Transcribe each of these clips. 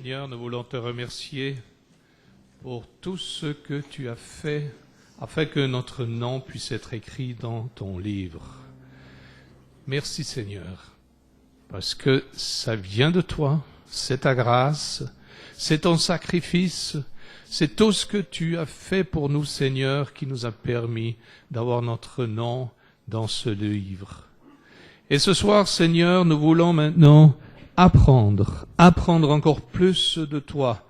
Seigneur, nous voulons te remercier pour tout ce que tu as fait afin que notre nom puisse être écrit dans ton livre. Merci Seigneur, parce que ça vient de toi, c'est ta grâce, c'est ton sacrifice, c'est tout ce que tu as fait pour nous Seigneur qui nous a permis d'avoir notre nom dans ce livre. Et ce soir Seigneur, nous voulons maintenant apprendre encore plus de toi,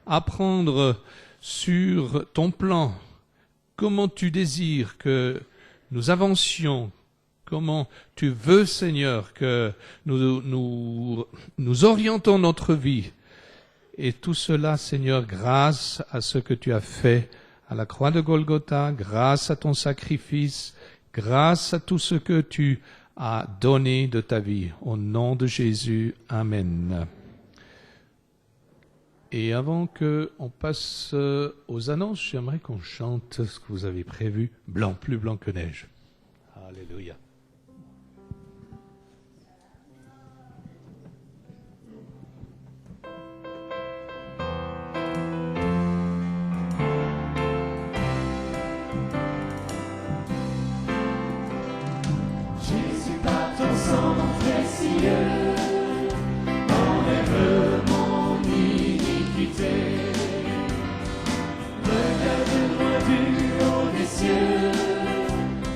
apprendre sur ton plan, comment tu désires que nous avancions, comment tu veux, Seigneur, que nous orientons notre vie. Et tout cela, Seigneur, grâce à ce que tu as fait à la croix de Golgotha, grâce à ton sacrifice, grâce à tout ce que tu as donné de ta vie. Au nom de Jésus, Amen. Et avant qu'on passe aux annonces, j'aimerais qu'on chante ce que vous avez prévu, blanc, plus blanc que neige. Alléluia. Jésus, par ton sang précieux, enlève mon iniquité. Regarde-moi du haut des cieux,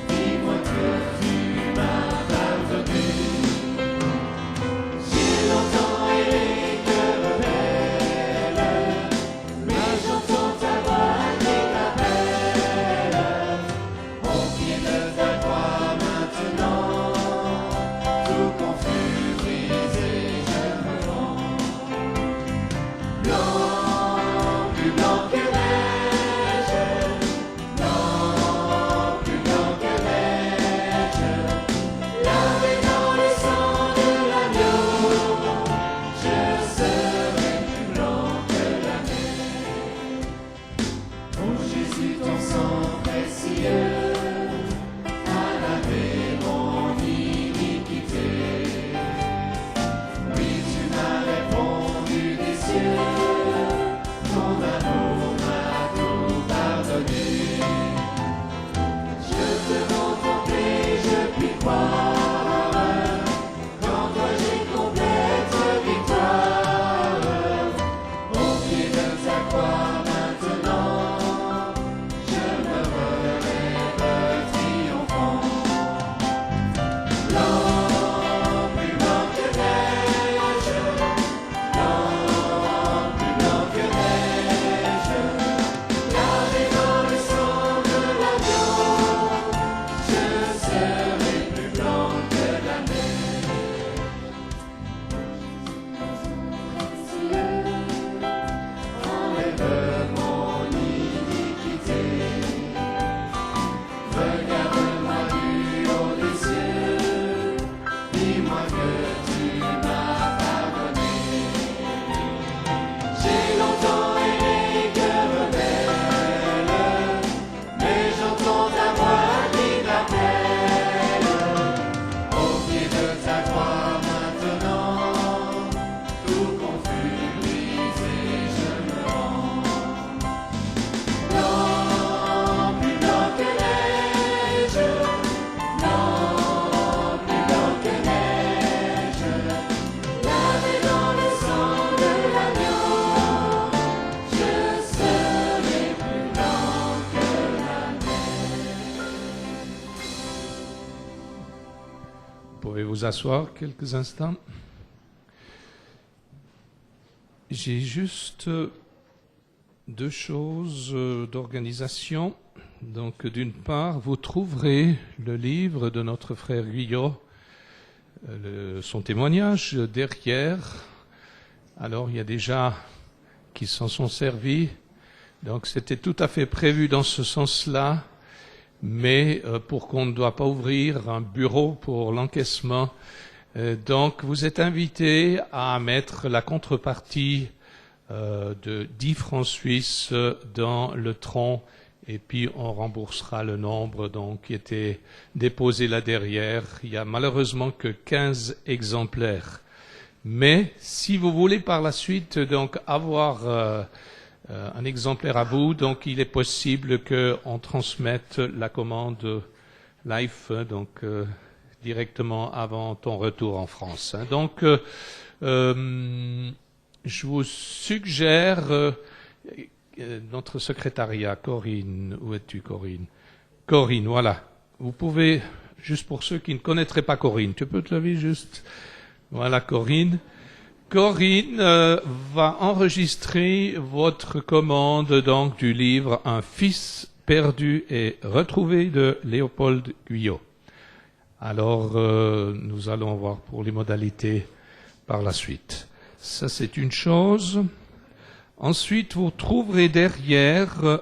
dis-moi que tu m'as pardonné. J'ai longtemps erré que rebelle, mais j'entends ta voix qui m'appelle. Au pied de ta croix maintenant, tout confus, brisé, je me rends. Blanc, plus blanc que neige, blanc, plus blanc que neige, lavé dans le sang de l'agneau, je serai plus blanc que la neige. Oh Jésus, ton sang précieux a lavé mon iniquité. Oui, tu m'as répondu des cieux, ton amour m'a tout pardonné. Je peux contempler, je puis croire, qu'en toi j'ai complète victoire. Au pied de ta croix maintenant, je me relève triomphant. Blanc, plus blanc que neige, blanc, plus blanc que neige, lavé dans le sang de l'agneau, je serai plus blanc que la neige. Enlève mon iniquité. Regarde-moi du haut des cieux, dis-moi que tu m'as pardonné. J'ai longtemps erré que rebelle, mais j'entends ta voix qui m'appelle. Au pied de ta croix maintenant, tout confus, brisé, je me rends. Blanc, plus blanc que neige, blanc, plus blanc que neige, lavé dans le sang de l'agneau, je serai plus blanc que la neige. Vous pouvez vous asseoir quelques instants. J'ai juste deux choses d'organisation. Donc, d'une part, vous trouverez le livre de notre frère Guyot, son témoignage derrière. Alors, il y a déjà qui s'en sont servis. Donc, c'était tout à fait prévu dans ce sens-là. Mais pour qu'on ne doit pas ouvrir un bureau pour l'encaissement, donc vous êtes invités à mettre la contrepartie de 10 francs suisses dans le tronc et puis on remboursera le nombre donc, qui était déposé là derrière. Il y a malheureusement que 15 exemplaires. Mais si vous voulez par la suite donc avoir un exemplaire à vous, donc il est possible qu'on transmette la commande live directement avant ton retour en France. Donc je vous suggère notre secrétariat, Corinne, où es-tu Corinne? Corinne, voilà. Vous pouvez, juste pour ceux qui ne connaîtraient pas Corinne, tu peux te lever juste? Voilà Corinne. Corinne va enregistrer votre commande donc du livre Un fils perdu et retrouvé de Léopold Guyot. Alors nous allons voir pour les modalités par la suite. Ça c'est une chose. Ensuite vous trouverez derrière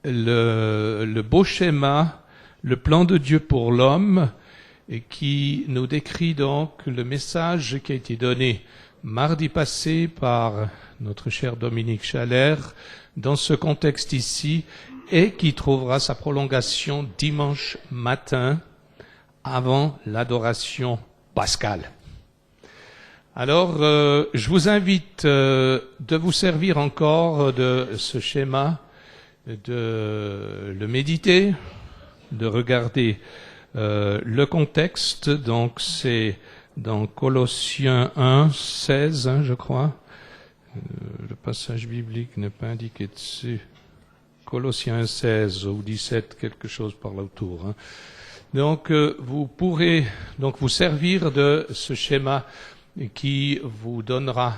le beau schéma, le plan de Dieu pour l'homme, et qui nous décrit donc le message qui a été donné mardi passé par notre cher Dominique Chaler dans ce contexte ici et qui trouvera sa prolongation dimanche matin avant l'adoration pascale. Alors, je vous invite de vous servir encore de ce schéma, de le méditer, de regarder le contexte. Donc, c'est dans Colossiens 1, 16, je crois. Le passage biblique n'est pas indiqué dessus. Colossiens 1, 16 ou 17, quelque chose par là autour. Donc, vous pourrez donc vous servir de ce schéma qui vous donnera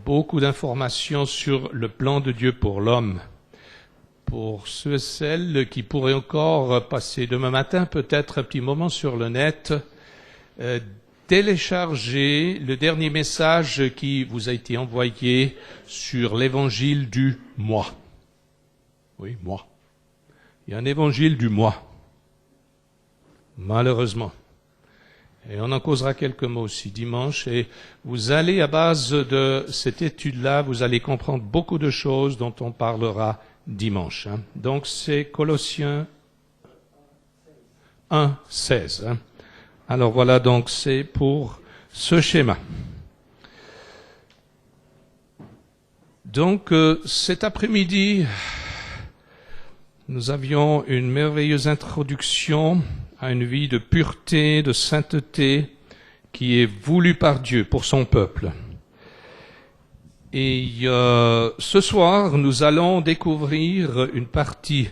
beaucoup d'informations sur le plan de Dieu pour l'homme. Pour ceux et celles qui pourraient encore passer demain matin peut-être un petit moment sur le net, télécharger le dernier message qui vous a été envoyé sur l'évangile du moi. Oui, moi. Il y a un évangile du moi. Malheureusement. Et on en causera quelques mots aussi dimanche. Et vous allez, à base de cette étude-là, vous allez comprendre beaucoup de choses dont on parlera dimanche. Donc c'est Colossiens 1, 16. Alors voilà, donc c'est pour ce schéma. Donc cet après-midi, nous avions une merveilleuse introduction à une vie de pureté, de sainteté, qui est voulue par Dieu pour son peuple. Et ce soir, nous allons découvrir une partie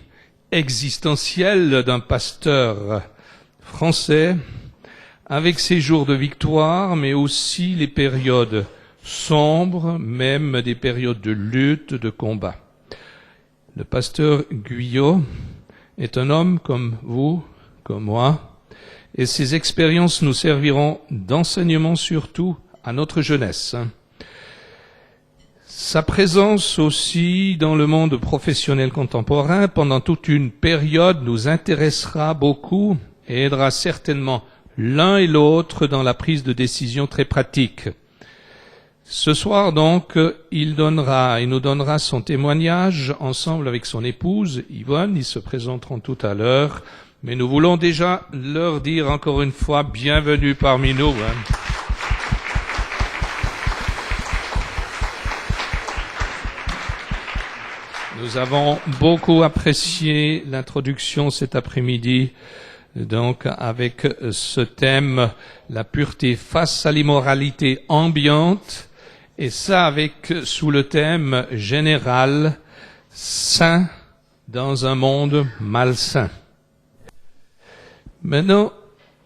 existentielle d'un pasteur français, avec ses jours de victoire, mais aussi les périodes sombres, même des périodes de lutte, de combat. Le pasteur Guyot est un homme comme vous, comme moi, et ses expériences nous serviront d'enseignement surtout à notre jeunesse. Sa présence aussi dans le monde professionnel contemporain pendant toute une période nous intéressera beaucoup et aidera certainement l'un et l'autre dans la prise de décision très pratique. Ce soir donc, il nous donnera son témoignage ensemble avec son épouse Yvonne. Ils se présenteront tout à l'heure. Mais nous voulons déjà leur dire encore une fois bienvenue parmi nous. Nous avons beaucoup apprécié l'introduction cet après-midi, donc avec ce thème, la pureté face à l'immoralité ambiante, et ça avec sous le thème général, saint dans un monde malsain. Maintenant,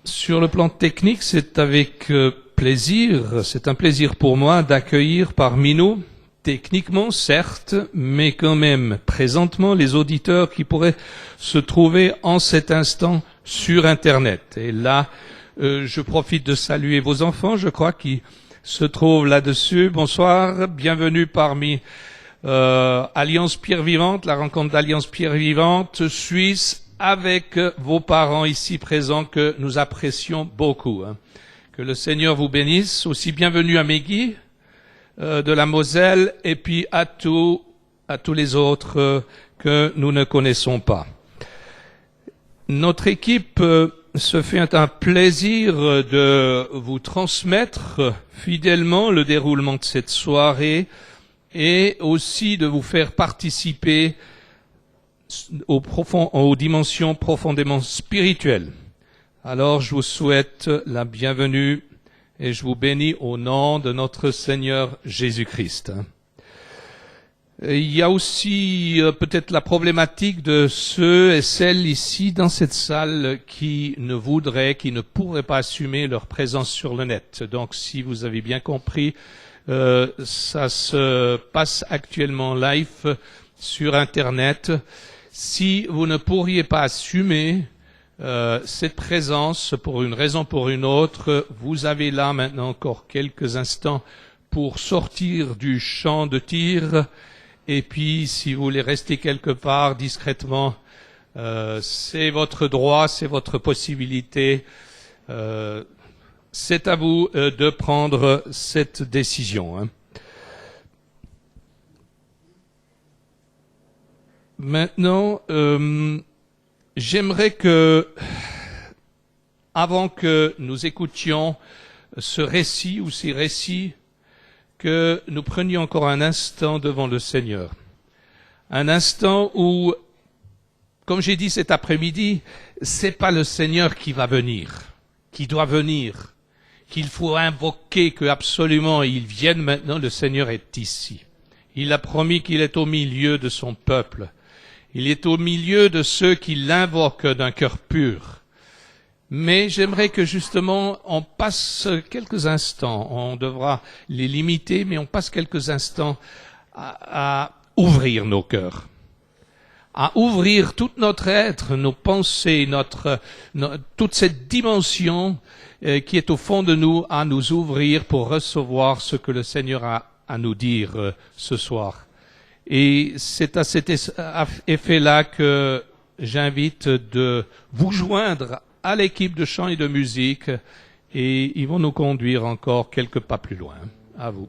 sur le plan technique, c'est avec plaisir, c'est un plaisir pour moi d'accueillir parmi nous, techniquement certes, mais quand même présentement, les auditeurs qui pourraient se trouver en cet instant sur Internet. Et là, je profite de saluer vos enfants, je crois, qui se trouvent là-dessus. Bonsoir, bienvenue parmi Alliance Pierre Vivante, la rencontre d'Alliance Pierre Vivante Suisse, avec vos parents ici présents que nous apprécions beaucoup. Que le Seigneur vous bénisse. Aussi bienvenue à Megui de la Moselle et puis à tous les autres que nous ne connaissons pas. Notre équipe ce fait un plaisir de vous transmettre fidèlement le déroulement de cette soirée et aussi de vous faire participer aux dimensions profondément spirituelles. Alors je vous souhaite la bienvenue et je vous bénis au nom de notre Seigneur Jésus-Christ. Il y a aussi peut-être la problématique de ceux et celles ici dans cette salle qui ne pourraient pas assumer leur présence sur le net. Donc si vous avez bien compris, ça se passe actuellement live sur Internet. Si vous ne pourriez pas assumer cette présence pour une raison ou pour une autre, vous avez là maintenant encore quelques instants pour sortir du champ de tir. Et puis, si vous voulez rester quelque part discrètement, c'est votre droit, c'est votre possibilité. C'est à vous de prendre cette décision. Hein. Maintenant, j'aimerais que, avant que nous écoutions ce récit ou ces récits, que nous prenions encore un instant devant le Seigneur. Un instant où, comme j'ai dit cet après-midi, c'est pas le Seigneur qui va venir, qui doit venir, qu'il faut invoquer, que absolument il vienne maintenant, le Seigneur est ici. Il a promis qu'il est au milieu de son peuple. Il est au milieu de ceux qui l'invoquent d'un cœur pur. Mais j'aimerais que justement on passe quelques instants, on devra les limiter, mais on passe quelques instants à ouvrir nos cœurs, à ouvrir tout notre être, nos pensées, toute cette dimension qui est au fond de nous, à nous ouvrir pour recevoir ce que le Seigneur a à nous dire ce soir. Et c'est à cet effet-là que j'invite de vous joindre à l'équipe de chant et de musique, et ils vont nous conduire encore quelques pas plus loin. À vous.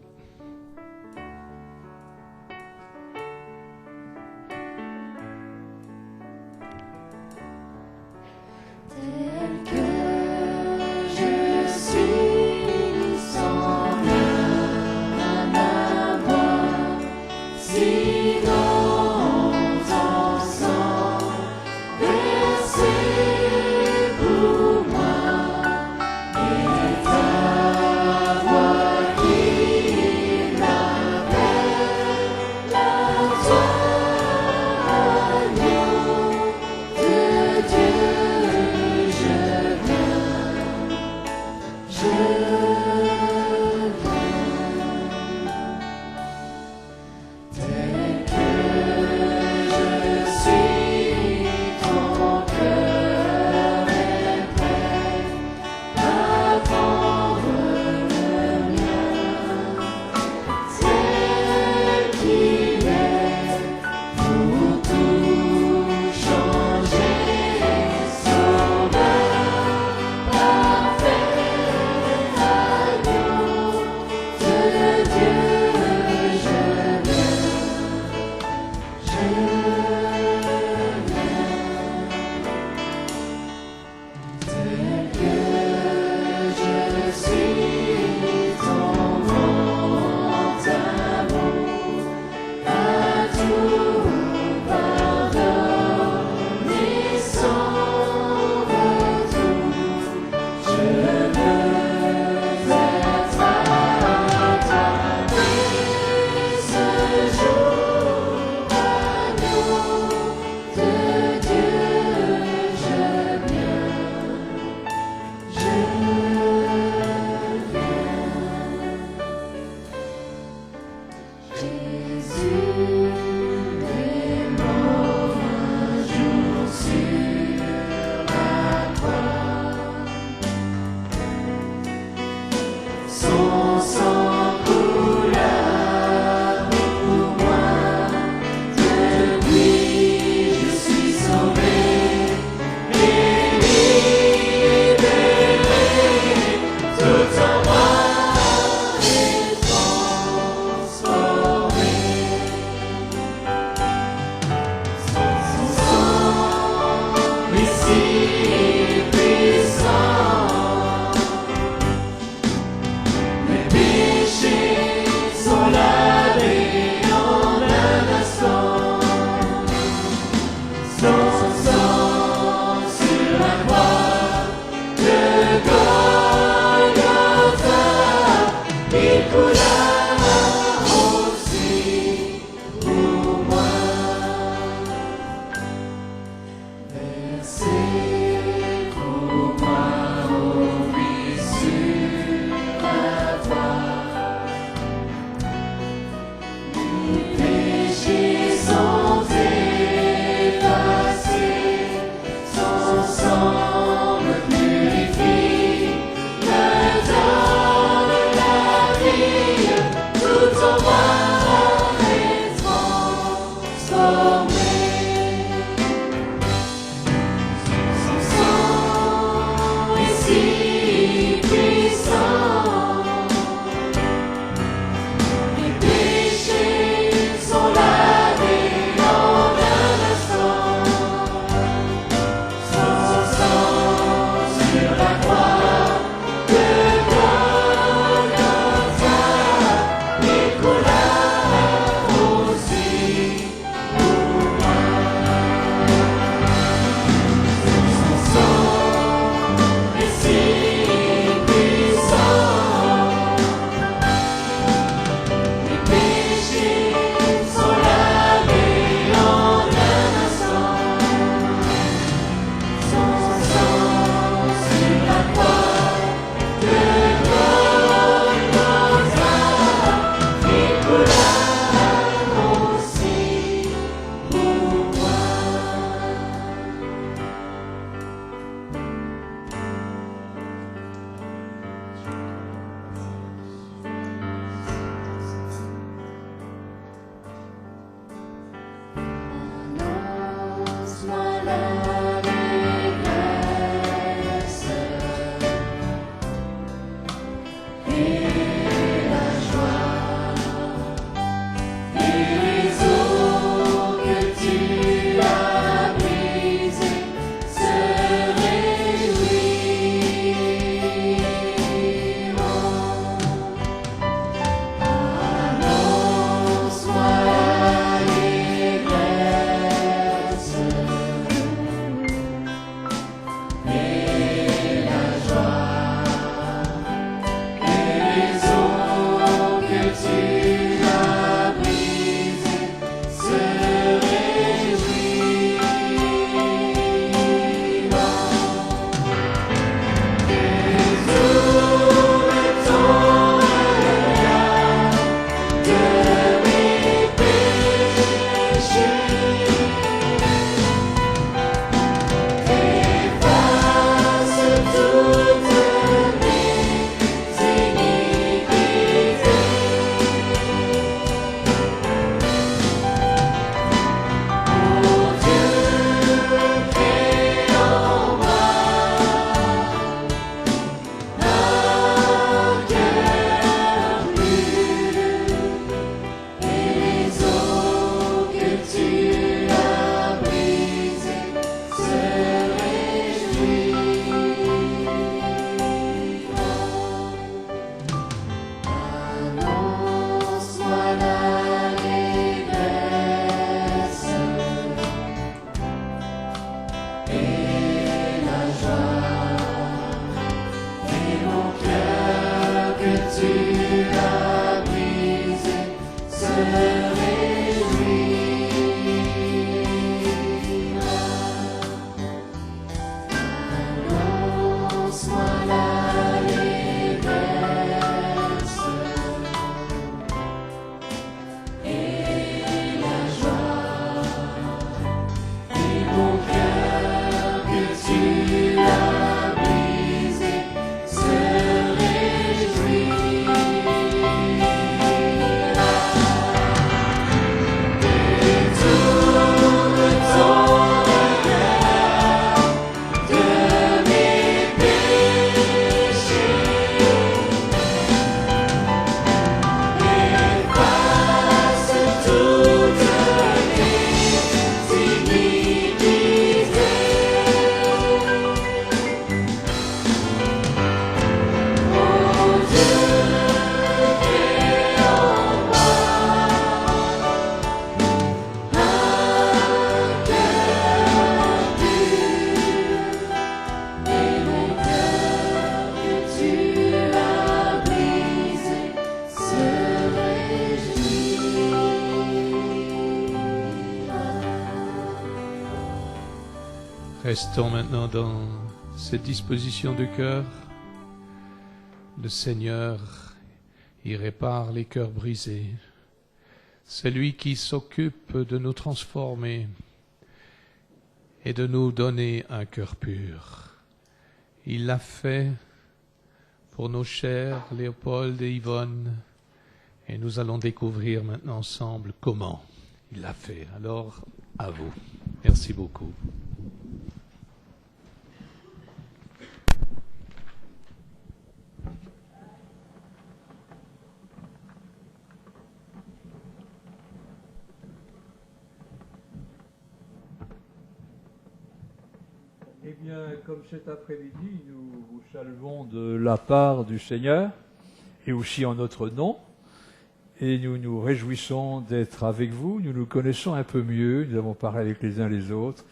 Tel que je suis sans ma voix, si longtemps sans verser pour moi, et ta voix qui C'est pour moi, oh oui, sur la croix. Mes péchés sont effacés, son sang me purifie, me donne la vie, tout en moi est transformé. Restons maintenant dans cette disposition de cœur. Le Seigneur, il répare les cœurs brisés. C'est lui qui s'occupe de nous transformer et de nous donner un cœur pur. Il l'a fait pour nos chers Léopold et Yvonne, et nous allons découvrir maintenant ensemble comment il l'a fait. Alors, à vous. Merci beaucoup. Eh bien, comme cet après-midi, nous vous saluons de la part du Seigneur, et aussi en notre nom, et nous nous réjouissons d'être avec vous. Nous nous connaissons un peu mieux, nous avons parlé avec les uns les autres,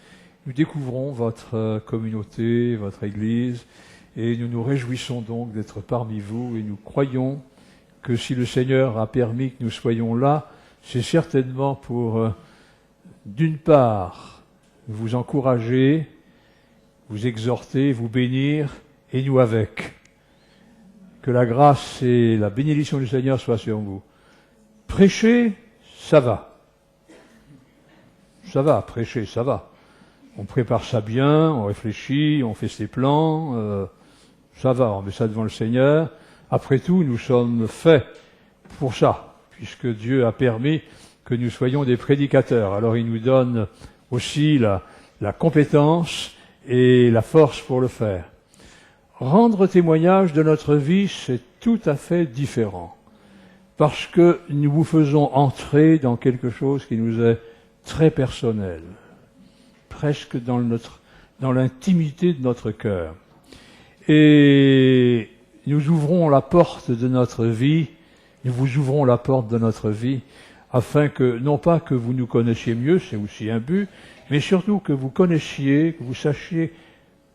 nous découvrons votre communauté, votre Église, et nous nous réjouissons donc d'être parmi vous, et nous croyons que si le Seigneur a permis que nous soyons là, c'est certainement pour, d'une part, vous encourager, vous exhorter, vous bénir, et nous avec. Que la grâce et la bénédiction du Seigneur soient sur vous. Prêcher, ça va. Ça va, prêcher, ça va. On prépare ça bien, on réfléchit, on fait ses plans, ça va, on met ça devant le Seigneur. Après tout, nous sommes faits pour ça, puisque Dieu a permis que nous soyons des prédicateurs. Alors il nous donne aussi la compétence et la force pour le faire. Rendre témoignage de notre vie, c'est tout à fait différent, parce que nous vous faisons entrer dans quelque chose qui nous est très personnel, presque dans l'intimité de notre cœur. Et nous ouvrons la porte de notre vie, nous vous ouvrons la porte de notre vie, afin que, non pas que vous nous connaissiez mieux, c'est aussi un but, mais surtout que vous connaissiez, que vous sachiez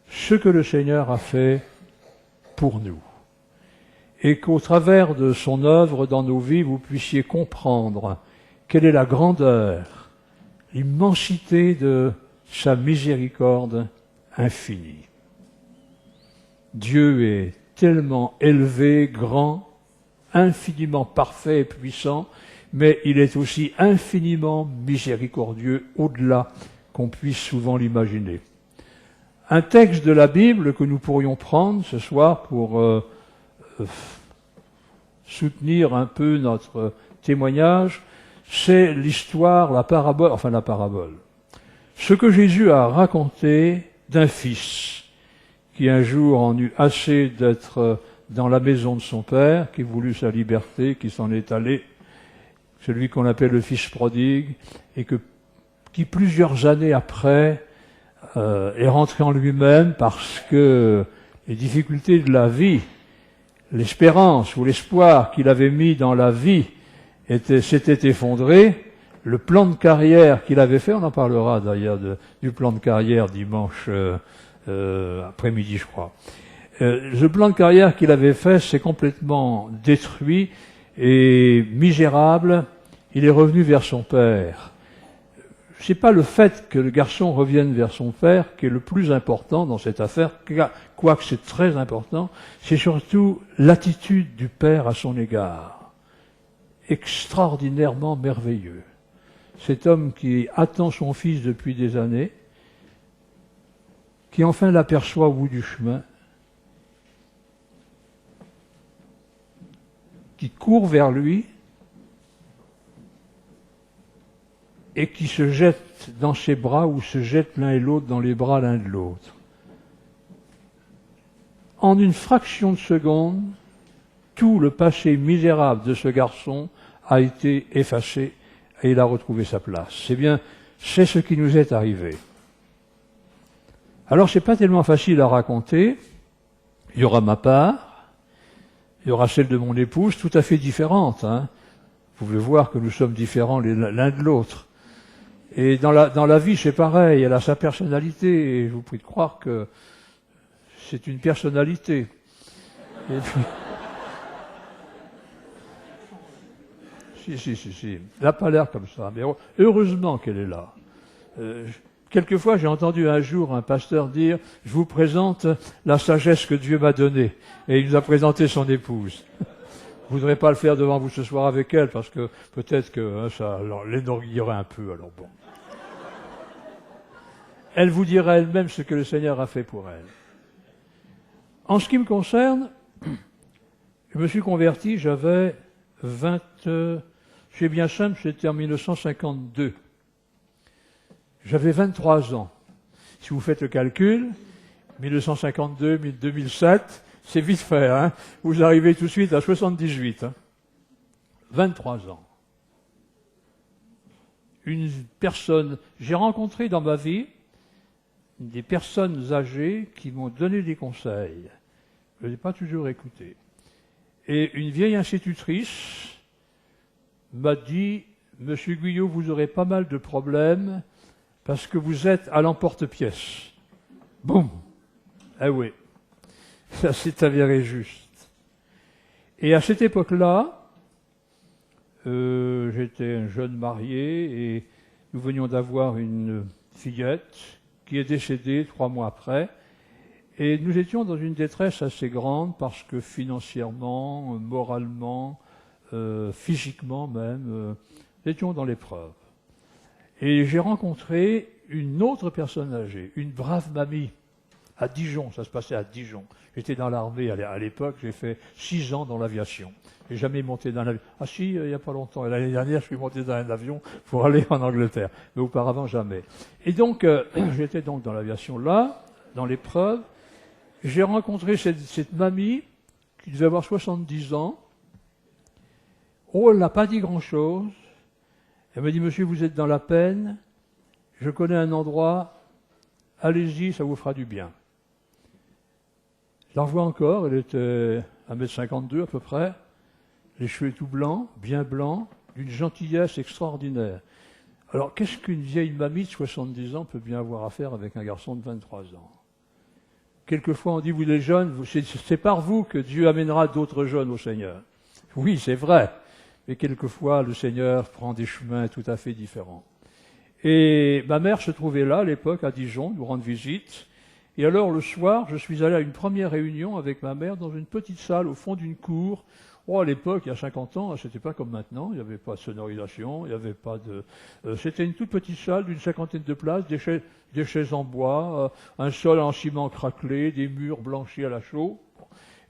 ce que le Seigneur a fait pour nous. Et qu'au travers de son œuvre dans nos vies, vous puissiez comprendre quelle est la grandeur, l'immensité de sa miséricorde infinie. Dieu est tellement élevé, grand, infiniment parfait et puissant, mais il est aussi infiniment miséricordieux au-delà qu'on puisse souvent l'imaginer. Un texte de la Bible que nous pourrions prendre ce soir pour soutenir un peu notre témoignage, c'est l'histoire, la parabole. Ce que Jésus a raconté d'un fils qui un jour en eut assez d'être dans la maison de son père, qui voulut sa liberté, qui s'en est allé, celui qu'on appelle le fils prodigue, et qui plusieurs années après est rentré en lui-même parce que les difficultés de la vie, l'espérance ou l'espoir qu'il avait mis dans la vie s'était effondré. Le plan de carrière qu'il avait fait, on en parlera d'ailleurs du plan de carrière dimanche après-midi, je crois. Le plan de carrière qu'il avait fait s'est complètement détruit et misérable. Il est revenu vers son père. C'est pas le fait que le garçon revienne vers son père qui est le plus important dans cette affaire, quoique c'est très important, c'est surtout l'attitude du père à son égard. Extraordinairement merveilleux. Cet homme qui attend son fils depuis des années, qui enfin l'aperçoit au bout du chemin, qui court vers lui et qui se jette dans ses bras ou se jette l'un et l'autre dans les bras l'un de l'autre. En une fraction de seconde, tout le passé misérable de ce garçon a été effacé et il a retrouvé sa place. C'est ce qui nous est arrivé. Alors, c'est pas tellement facile à raconter. Il y aura ma part, il y aura celle de mon épouse, tout à fait différente. Vous pouvez voir que nous sommes différents l'un de l'autre. Et dans la vie, c'est pareil, elle a sa personnalité, et je vous prie de croire que c'est une personnalité. Et puis, si. Elle n'a pas l'air comme ça, mais heureusement qu'elle est là. Quelquefois, j'ai entendu un jour un pasteur dire « Je vous présente la sagesse que Dieu m'a donnée ». Et il nous a présenté son épouse. Je ne voudrais pas le faire devant vous ce soir avec elle, parce que peut-être que ça l'énorgueillerait un peu, alors bon. Elle vous dira elle-même ce que le Seigneur a fait pour elle. En ce qui me concerne, je me suis converti, j'avais c'est bien simple, c'était en 1952. J'avais 23 ans. Si vous faites le calcul, 1952, 2007, c'est vite fait, hein. Vous arrivez tout de suite à 78. Hein. 23 ans. Une personne, j'ai rencontré dans ma vie des personnes âgées qui m'ont donné des conseils. Je n'ai pas toujours écouté. Et une vieille institutrice m'a dit « Monsieur Guyot, vous aurez pas mal de problèmes parce que vous êtes à l'emporte-pièce. » Boum. Ah oui, ça s'est avéré juste. Et à cette époque-là, j'étais un jeune marié et nous venions d'avoir une fillette qui est décédée 3 mois après. Et nous étions dans une détresse assez grande parce que financièrement, moralement, physiquement même, nous étions dans l'épreuve. Et j'ai rencontré une autre personne âgée, une brave mamie, à Dijon, ça se passait à Dijon. J'étais dans l'armée à l'époque, j'ai fait 6 ans dans l'aviation. J'ai jamais monté dans l'avion. Ah si, il n'y a pas longtemps. L'année dernière, je suis monté dans un avion pour aller en Angleterre. Mais auparavant, jamais. Et donc, j'étais donc dans l'aviation là, dans l'épreuve. J'ai rencontré cette mamie qui devait avoir 70 ans. Oh, elle n'a pas dit grand-chose. Elle m'a dit, monsieur, vous êtes dans la peine. Je connais un endroit. Allez-y, ça vous fera du bien. Je la revois encore. Elle était 1m52 à peu près. Les cheveux tout blancs, bien blancs, d'une gentillesse extraordinaire. Alors, qu'est-ce qu'une vieille mamie de 70 ans peut bien avoir à faire avec un garçon de 23 ans? Quelquefois, on dit, vous les jeunes, c'est par vous que Dieu amènera d'autres jeunes au Seigneur. Oui, c'est vrai. Mais quelquefois, le Seigneur prend des chemins tout à fait différents. Et ma mère se trouvait là, à l'époque, à Dijon, nous rendre visite. Et alors, le soir, je suis allé à une première réunion avec ma mère dans une petite salle au fond d'une cour. Oh, à l'époque, il y a 50 ans, c'était pas comme maintenant, il n'y avait pas de sonorisation, il n'y avait pas de... c'était une toute petite salle d'une 50aine de places, des chaises en bois, un sol en ciment craquelé, des murs blanchis à la chaux.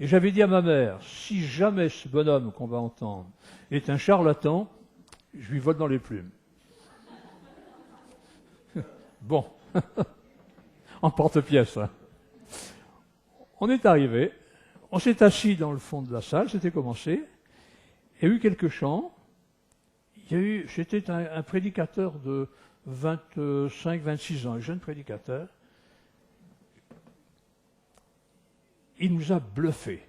Et j'avais dit à ma mère, si jamais ce bonhomme qu'on va entendre est un charlatan, je lui vole dans les plumes. Bon, en porte-pièce. Hein. On est arrivé. On s'est assis dans le fond de la salle, c'était commencé. Il y a eu quelques chants. C'était un prédicateur de 25-26 ans, un jeune prédicateur. Il nous a bluffés,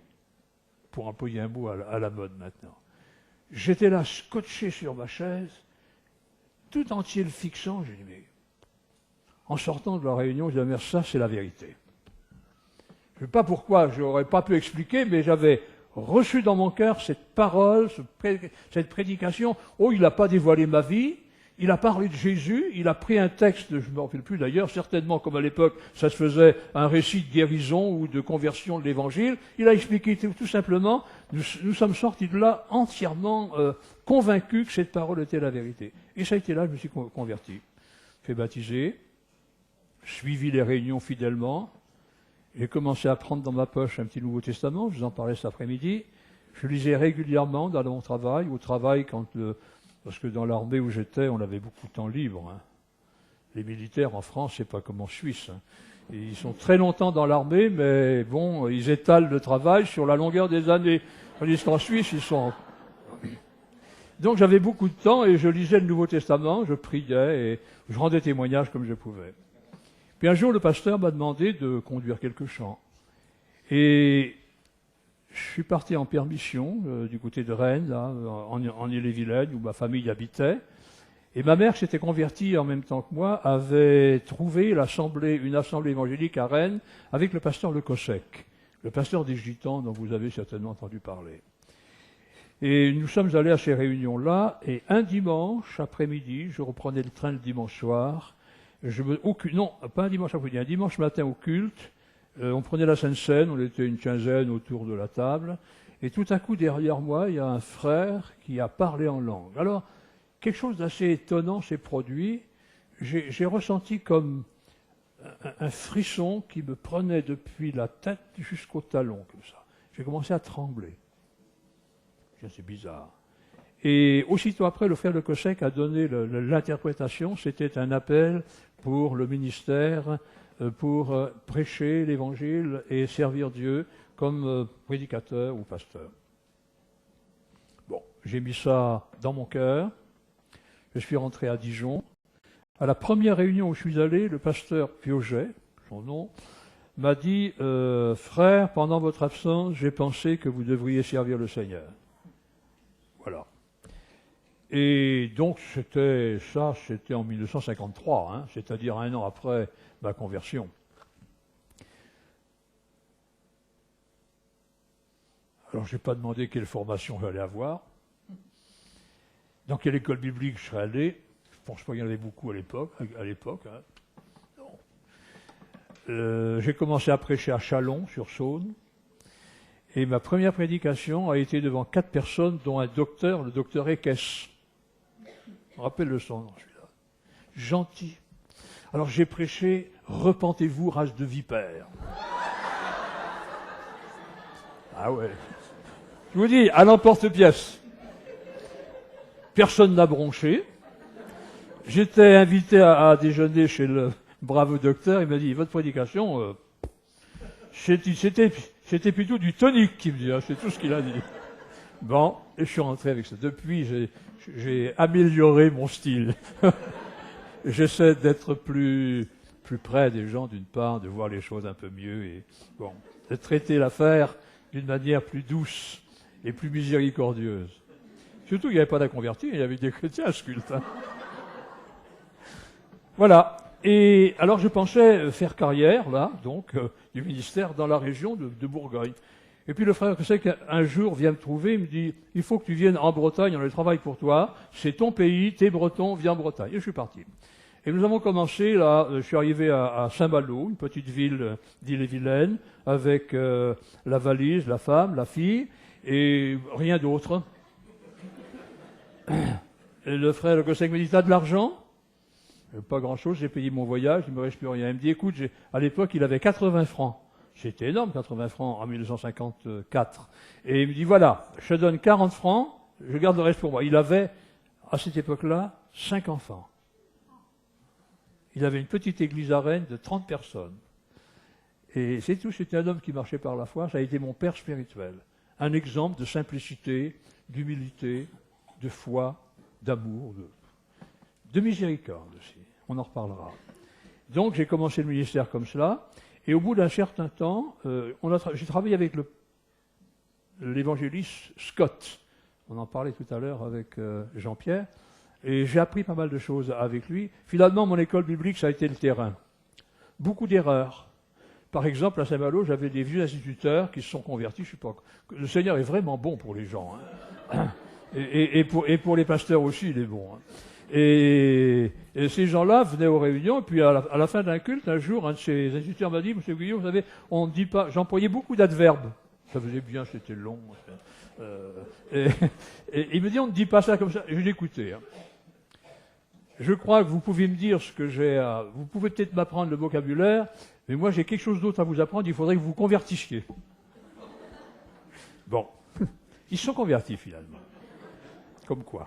pour employer un mot à la mode maintenant. J'étais là, scotché sur ma chaise, tout entier le fixant. J'ai dit, mais... En sortant de la réunion, j'ai dit, mais ça, c'est la vérité. Je ne sais pas pourquoi, je n'aurais pas pu expliquer, mais j'avais reçu dans mon cœur cette parole, cette prédication. Oh, il n'a pas dévoilé ma vie, il a parlé de Jésus, il a pris un texte, je ne me rappelle plus d'ailleurs, certainement comme à l'époque, ça se faisait un récit de guérison ou de conversion de l'Évangile. Il a expliqué tout simplement, nous sommes sortis de là entièrement convaincus que cette parole était la vérité. Et ça a été là, je me suis converti, fait baptiser, suivi les réunions fidèlement. J'ai commencé à prendre dans ma poche un petit Nouveau Testament, je vous en parlais cet après-midi. Je lisais régulièrement dans mon travail, parce que dans l'armée où j'étais, on avait beaucoup de temps libre. Hein. Les militaires en France, c'est pas comme en Suisse. Hein. Et ils sont très longtemps dans l'armée, mais bon, ils étalent le travail sur la longueur des années. Tandis qu'en Suisse, ils sont... Donc j'avais beaucoup de temps et je lisais le Nouveau Testament, je priais et je rendais témoignage comme je pouvais. Puis un jour, le pasteur m'a demandé de conduire quelques chants. Et je suis parti en permission du côté de Rennes, là, en Ille-et-Vilaine, où ma famille habitait. Et ma mère, qui s'était convertie en même temps que moi, avait trouvé une assemblée évangélique à Rennes avec le pasteur Le Cossec, le pasteur des Gitans dont vous avez certainement entendu parler. Et nous sommes allés à ces réunions-là, et un dimanche après-midi, je reprenais le train le dimanche soir, Non, pas un dimanche après-midi, un dimanche matin au culte, on prenait la Sainte Seine, on était une quinzaine autour de la table, et tout à coup, derrière moi, il y a un frère qui a parlé en langue. Alors, quelque chose d'assez étonnant s'est produit. J'ai ressenti comme un frisson qui me prenait depuis la tête jusqu'au talon, comme ça. J'ai commencé à trembler. C'est bizarre. Et aussitôt après, le frère de Cossec a donné l'interprétation. C'était un appel pour le ministère, pour prêcher l'Évangile et servir Dieu comme prédicateur ou pasteur. Bon, j'ai mis ça dans mon cœur. Je suis rentré à Dijon. À la première réunion où je suis allé, le pasteur Pioget, son nom, m'a dit « Frère, pendant votre absence, j'ai pensé que vous devriez servir le Seigneur. » Voilà. Et donc, c'était en 1953, hein, c'est-à-dire un an après ma conversion. Alors, je n'ai pas demandé quelle formation j'allais avoir, dans quelle école biblique je serais allé. Je pense pas qu'il y en avait beaucoup à l'époque. Hein. J'ai commencé à prêcher à Châlons-sur-Saône. Et ma première prédication a été devant 4 personnes, dont un docteur, le docteur Ekes. Je me rappelle le son, celui-là. Gentil. Alors j'ai prêché « Repentez-vous, race de vipères ». Ah ouais. Je vous dis, à l'emporte-pièce. Personne n'a bronché. J'étais invité à déjeuner chez le brave docteur. Il m'a dit « Votre prédication, c'était plutôt du tonique, qui me dit, hein, c'est tout ce qu'il a dit. » Bon, et je suis rentré avec ça. Depuis, j'ai amélioré mon style. J'essaie d'être plus près des gens, d'une part, de voir les choses un peu mieux, et bon, de traiter l'affaire d'une manière plus douce et plus miséricordieuse. Surtout, il n'y avait pas d'inconvertis, il y avait des chrétiens à ce culte. Hein. Voilà. Et alors, je pensais faire carrière, là, donc, du ministère dans la région de Bourgogne. Et puis le frère Cossec, un jour, vient me trouver, il me dit « Il faut que tu viennes en Bretagne, on a le travail pour toi, c'est ton pays, t'es breton, viens en Bretagne. » Et je suis parti. Et nous avons commencé, là, je suis arrivé à Saint-Malo, une petite ville d'Ille-et-Vilaine, avec la valise, la femme, la fille, et rien d'autre. Et le frère Cossec me dit « T'as de l'argent ?» Pas grand-chose, j'ai payé mon voyage, il ne me reste plus rien. Il me dit « Écoute, à l'époque, il avait 80 francs. » C'était énorme, 80 francs en 1954. Et il me dit, voilà, je te donne 40 francs, je garde le reste pour moi. Il avait, à cette époque-là, 5 enfants. Il avait une petite église à Rennes de 30 personnes. Et c'est tout, c'était un homme qui marchait par la foi, ça a été mon père spirituel. Un exemple de simplicité, d'humilité, de foi, d'amour, de miséricorde aussi. On en reparlera. Donc j'ai commencé le ministère comme cela. Et au bout d'un certain temps, j'ai travaillé avec l'évangéliste Scott. On en parlait tout à l'heure avec Jean-Pierre. Et j'ai appris pas mal de choses avec lui. Finalement, mon école biblique, ça a été le terrain. Beaucoup d'erreurs. Par exemple, à Saint-Malo, j'avais des vieux instituteurs qui se sont convertis. Je sais pas. Le Seigneur est vraiment bon pour les gens. Hein. Et pour les pasteurs aussi, il est bon. Hein. Et ces gens-là venaient aux réunions, et puis à la fin d'un culte, un jour, un de ces instituteurs m'a dit, « Monsieur Guillaume, vous savez, on ne dit pas... » J'employais beaucoup d'adverbes. Ça faisait bien, c'était long. Et il me dit, « On ne dit pas ça comme ça. » Et je l'écoutais. Hein. Je crois que vous pouvez me dire ce que j'ai à... Vous pouvez peut-être m'apprendre le vocabulaire, mais moi, j'ai quelque chose d'autre à vous apprendre, il faudrait que vous convertissiez. Bon. Ils se sont convertis, finalement. Comme quoi.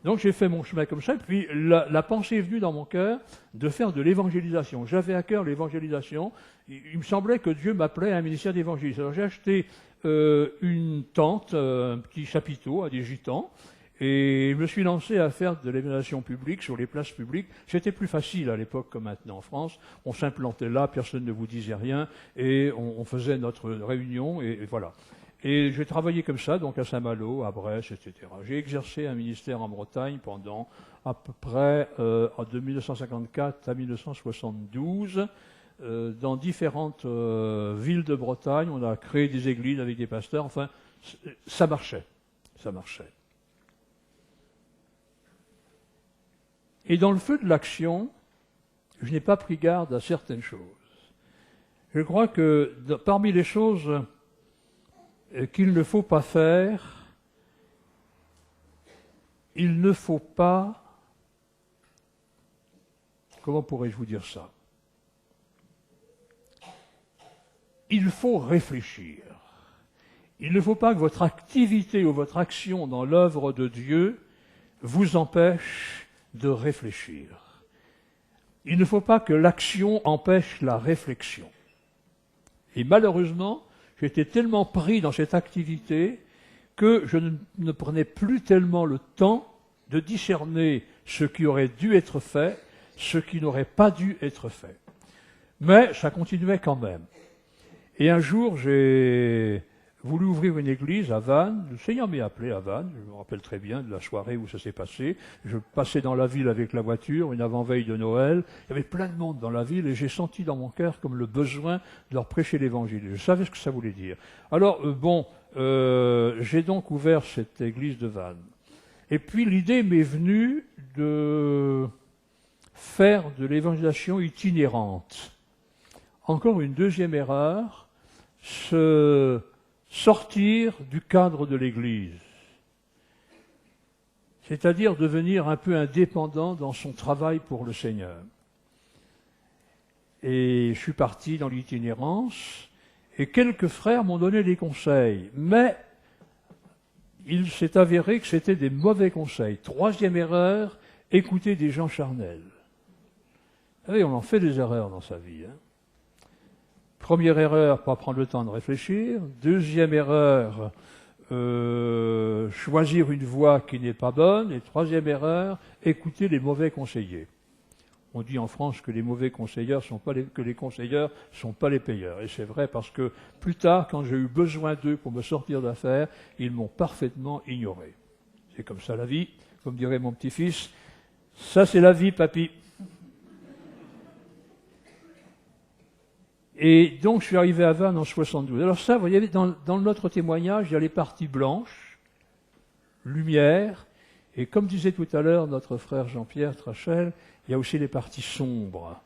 Donc j'ai fait mon chemin comme ça, et puis la pensée est venue dans mon cœur de faire de l'évangélisation. J'avais à cœur l'évangélisation. Il me semblait que Dieu m'appelait à un ministère d'évangélisme. Alors j'ai acheté une tente, un petit chapiteau à des gitans, et je me suis lancé à faire de l'évangélisation publique sur les places publiques. C'était plus facile à l'époque que maintenant en France. On s'implantait là, personne ne vous disait rien, et on faisait notre réunion, et voilà. Et j'ai travaillé comme ça, donc à Saint-Malo, à Brest, etc. J'ai exercé un ministère en Bretagne pendant à peu près de 1954 à 1972, dans différentes villes de Bretagne. On a créé des églises avec des pasteurs. Enfin, ça marchait. Ça marchait. Et dans le feu de l'action, je n'ai pas pris garde à certaines choses. Je crois que parmi les choses qu'il ne faut pas faire, il ne faut pas... Comment pourrais-je vous dire ça? Il faut réfléchir. Il ne faut pas que votre activité ou votre action dans l'œuvre de Dieu vous empêche de réfléchir. Il ne faut pas que l'action empêche la réflexion. Et malheureusement, j'étais tellement pris dans cette activité que je ne prenais plus tellement le temps de discerner ce qui aurait dû être fait, ce qui n'aurait pas dû être fait. Mais ça continuait quand même. Et un jour, j'ai voulu ouvrir une église à Vannes. Le Seigneur m'y appelé à Vannes. Je me rappelle très bien de la soirée où ça s'est passé. Je passais dans la ville avec la voiture, une avant-veille de Noël. Il y avait plein de monde dans la ville et j'ai senti dans mon cœur comme le besoin de leur prêcher l'évangile. Je savais ce que ça voulait dire. Alors, j'ai donc ouvert cette église de Vannes. Et puis l'idée m'est venue de faire de l'évangélisation itinérante. Encore une deuxième erreur, se sortir du cadre de l'Église, c'est-à-dire devenir un peu indépendant dans son travail pour le Seigneur. Et je suis parti dans l'itinérance, et quelques frères m'ont donné des conseils, mais il s'est avéré que c'était des mauvais conseils. Troisième erreur, écouter des gens charnels. Vous savez, on en fait des erreurs dans sa vie, hein. Première erreur, pas prendre le temps de réfléchir. Deuxième erreur, choisir une voie qui n'est pas bonne. Et troisième erreur, écouter les mauvais conseillers. On dit en France que les mauvais conseillers que les conseilleurs sont pas les payeurs. Et c'est vrai parce que plus tard, quand j'ai eu besoin d'eux pour me sortir d'affaires, ils m'ont parfaitement ignoré. C'est comme ça la vie, comme dirait mon petit-fils. Ça c'est la vie, papy. Et donc, je suis arrivé à Vannes en 72. Alors ça, vous voyez, dans notre témoignage, il y a les parties blanches, lumière, et comme disait tout à l'heure notre frère Jean-Pierre Trachel, il y a aussi les parties sombres,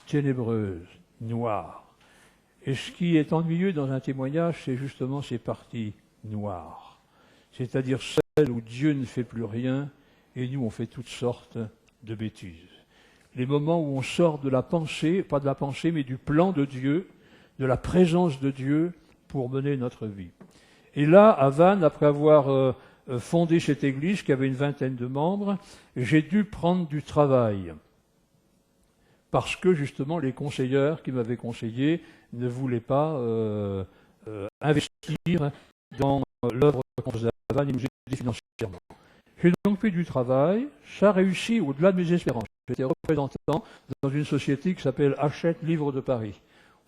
ténébreuses, noires. Et ce qui est ennuyeux dans un témoignage, c'est justement ces parties noires, c'est-à-dire celles où Dieu ne fait plus rien, et nous, on fait toutes sortes de bêtises. Les moments où on sort de la pensée, pas de la pensée, mais du plan de Dieu, de la présence de Dieu pour mener notre vie. Et là, à Vannes, après avoir fondé cette église qui avait une vingtaine de membres, j'ai dû prendre du travail. Parce que, justement, les conseilleurs qui m'avaient conseillé ne voulaient pas investir dans l'œuvre qu'on faisait à Vannes, ils nous aidaient financièrement. J'ai donc fait du travail, ça a réussi au-delà de mes espérances. J'étais représentant dans une société qui s'appelle Hachette Livres de Paris.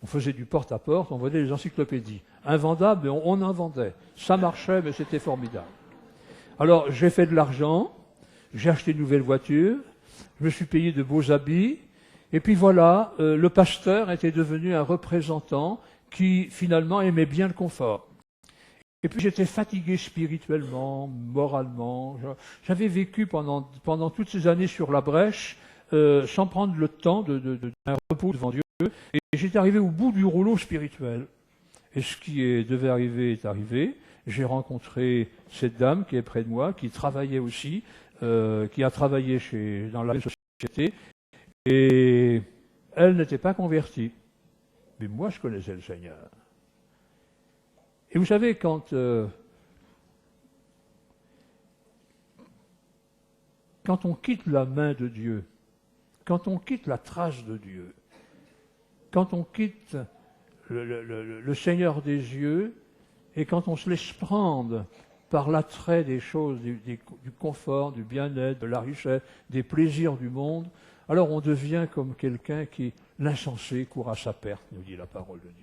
On faisait du porte-à-porte, on vendait des encyclopédies. Invendables, mais on en vendait. Ça marchait, mais c'était formidable. Alors, j'ai fait de l'argent, j'ai acheté une nouvelle voiture, je me suis payé de beaux habits, et puis voilà, le pasteur était devenu un représentant qui, finalement, aimait bien le confort. Et puis j'étais fatigué spirituellement, moralement. J'avais vécu pendant toutes ces années sur la brèche, sans prendre le temps d'un repos devant Dieu. Et j'étais arrivé au bout du rouleau spirituel. Et ce qui devait arriver est arrivé. J'ai rencontré cette dame qui est près de moi, qui travaillait aussi, qui a travaillé dans la même société. Et elle n'était pas convertie. Mais moi, je connaissais le Seigneur. Et vous savez, quand on quitte la main de Dieu, quand on quitte la trace de Dieu, quand on quitte le Seigneur des yeux, et quand on se laisse prendre par l'attrait des choses, du confort, du bien-être, de la richesse, des plaisirs du monde, alors on devient comme quelqu'un qui, l'insensé, court à sa perte, nous dit la parole de Dieu.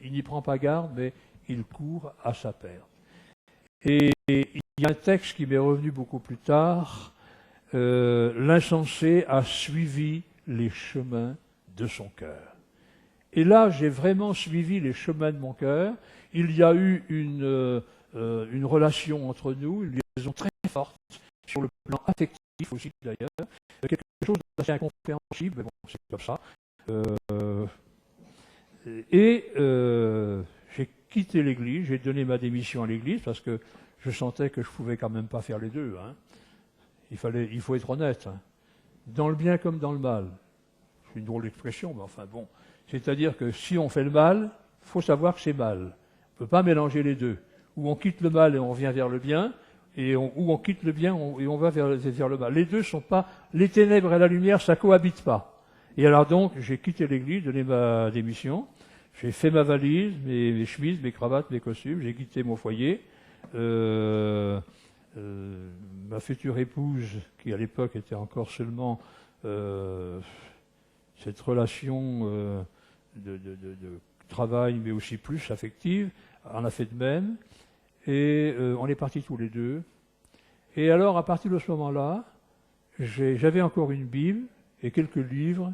Il n'y prend pas garde, mais il court à sa perte. Et il y a un texte qui m'est revenu beaucoup plus tard. L'insensé a suivi les chemins de son cœur. Et là, j'ai vraiment suivi les chemins de mon cœur. Il y a eu une relation entre nous, une liaison très forte sur le plan affectif. aussi d'ailleurs, quelque chose d'assez incompréhensible, mais bon, c'est comme ça. J'ai quitté l'Église, j'ai donné ma démission à l'Église parce que je sentais que je ne pouvais quand même pas faire les deux. Hein. Il faut être honnête, hein. Dans le bien comme dans le mal. C'est une drôle d'expression, mais enfin bon. C'est-à-dire que si on fait le mal, il faut savoir que c'est mal. On ne peut pas mélanger les deux. Ou on quitte le mal et on revient vers le bien, ou on quitte le bien et on va vers le mal. Les deux sont pas, les ténèbres et la lumière, ça cohabite pas. Et alors donc, j'ai quitté l'Église, donné ma démission, j'ai fait ma valise, mes chemises, mes cravates, mes costumes, j'ai quitté mon foyer. Ma future épouse, qui à l'époque était encore seulement cette relation de travail, mais aussi plus affective, en a fait de même. Et on est partis tous les deux. Et alors, à partir de ce moment-là, j'avais encore une Bible et quelques livres.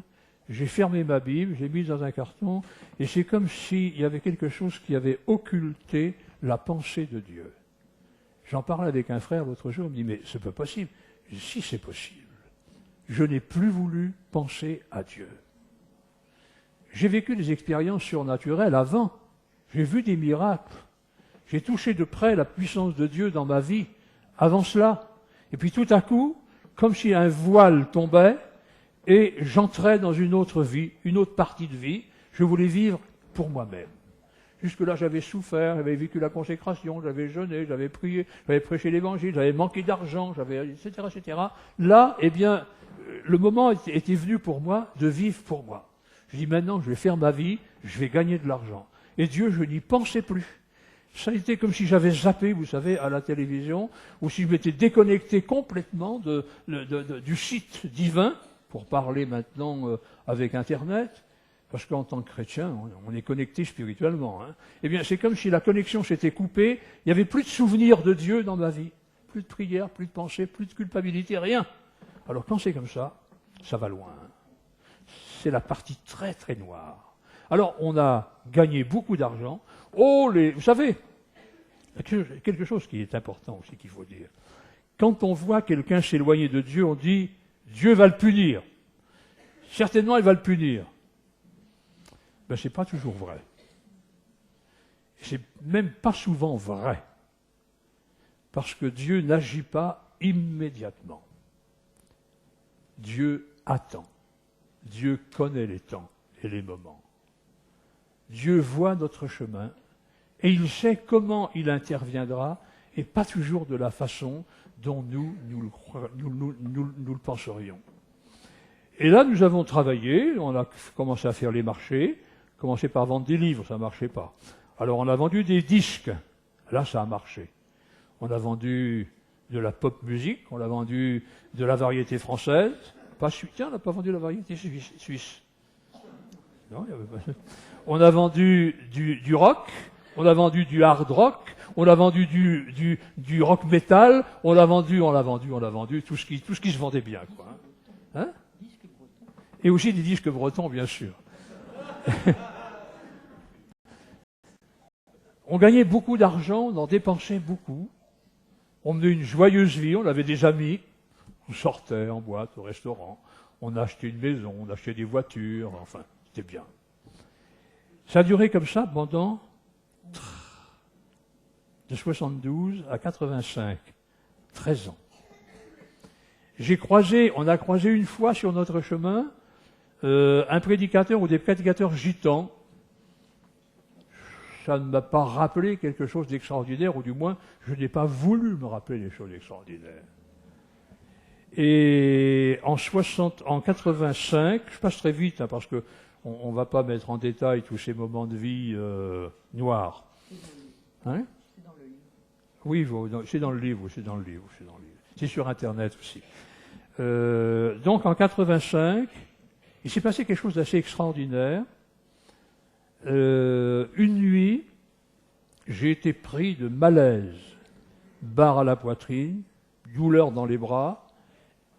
J'ai fermé ma Bible, j'ai mis dans un carton, et c'est comme s'il y avait quelque chose qui avait occulté la pensée de Dieu. J'en parlais avec un frère l'autre jour, il me dit, mais c'est pas possible. Je dis, si c'est possible. Je n'ai plus voulu penser à Dieu. J'ai vécu des expériences surnaturelles avant. J'ai vu des miracles. J'ai touché de près la puissance de Dieu dans ma vie avant cela. Et puis tout à coup, comme si un voile tombait, et j'entrais dans une autre vie, une autre partie de vie. Je voulais vivre pour moi-même. Jusque-là, j'avais souffert, j'avais vécu la consécration, j'avais jeûné, j'avais prié, j'avais prêché l'évangile, j'avais manqué d'argent, etc., etc. Là, eh bien, le moment était venu pour moi de vivre pour moi. Je dis maintenant, je vais faire ma vie, je vais gagner de l'argent. Et Dieu, je n'y pensais plus. Ça a été comme si j'avais zappé, vous savez, à la télévision, ou si je m'étais déconnecté complètement du site divin, pour parler maintenant avec Internet, parce qu'en tant que chrétien, on est connecté spirituellement. Hein. Eh bien, c'est comme si la connexion s'était coupée, il n'y avait plus de souvenirs de Dieu dans ma vie, plus de prière, plus de pensée, plus de culpabilité, rien. Alors quand c'est comme ça va loin. C'est la partie très très noire. Alors, on a gagné beaucoup d'argent. Vous savez, quelque chose qui est important aussi qu'il faut dire. Quand on voit quelqu'un s'éloigner de Dieu, on dit Dieu va le punir. Certainement, il va le punir. Ben, ce n'est pas toujours vrai. C'est même pas souvent vrai. Parce que Dieu n'agit pas immédiatement. Dieu attend. Dieu connaît les temps et les moments. Dieu voit notre chemin et il sait comment il interviendra et pas toujours de la façon dont nous le penserions. Et là, nous avons travaillé, on a commencé à faire les marchés, commencé par vendre des livres, ça ne marchait pas. Alors on a vendu des disques, là ça a marché. On a vendu de la pop musique, on a vendu de la variété française, tiens, on n'a pas vendu la variété suisse. Non, il y avait pas... On a vendu du rock, on a vendu du hard rock, on a vendu du rock metal, on a vendu tout ce qui se vendait bien, quoi. Hein? Et aussi des disques bretons, bien sûr. On gagnait beaucoup d'argent, on en dépensait beaucoup. On menait une joyeuse vie, on avait des amis, on sortait en boîte, au restaurant, on achetait une maison, on achetait des voitures, enfin, c'était bien. Ça a duré comme ça pendant de 72 à 85, 13 ans. On a croisé une fois sur notre chemin un prédicateur ou des prédicateurs gitans. Ça ne m'a pas rappelé quelque chose d'extraordinaire, ou du moins, je n'ai pas voulu me rappeler des choses extraordinaires. Et en 85, je passe très vite, hein, parce que on ne va pas mettre en détail tous ces moments de vie noirs. Hein? C'est dans le livre. Oui, c'est dans le livre, c'est sur Internet aussi. Donc en 85, il s'est passé quelque chose d'assez extraordinaire. Une nuit, j'ai été pris de malaise, barre à la poitrine, douleur dans les bras,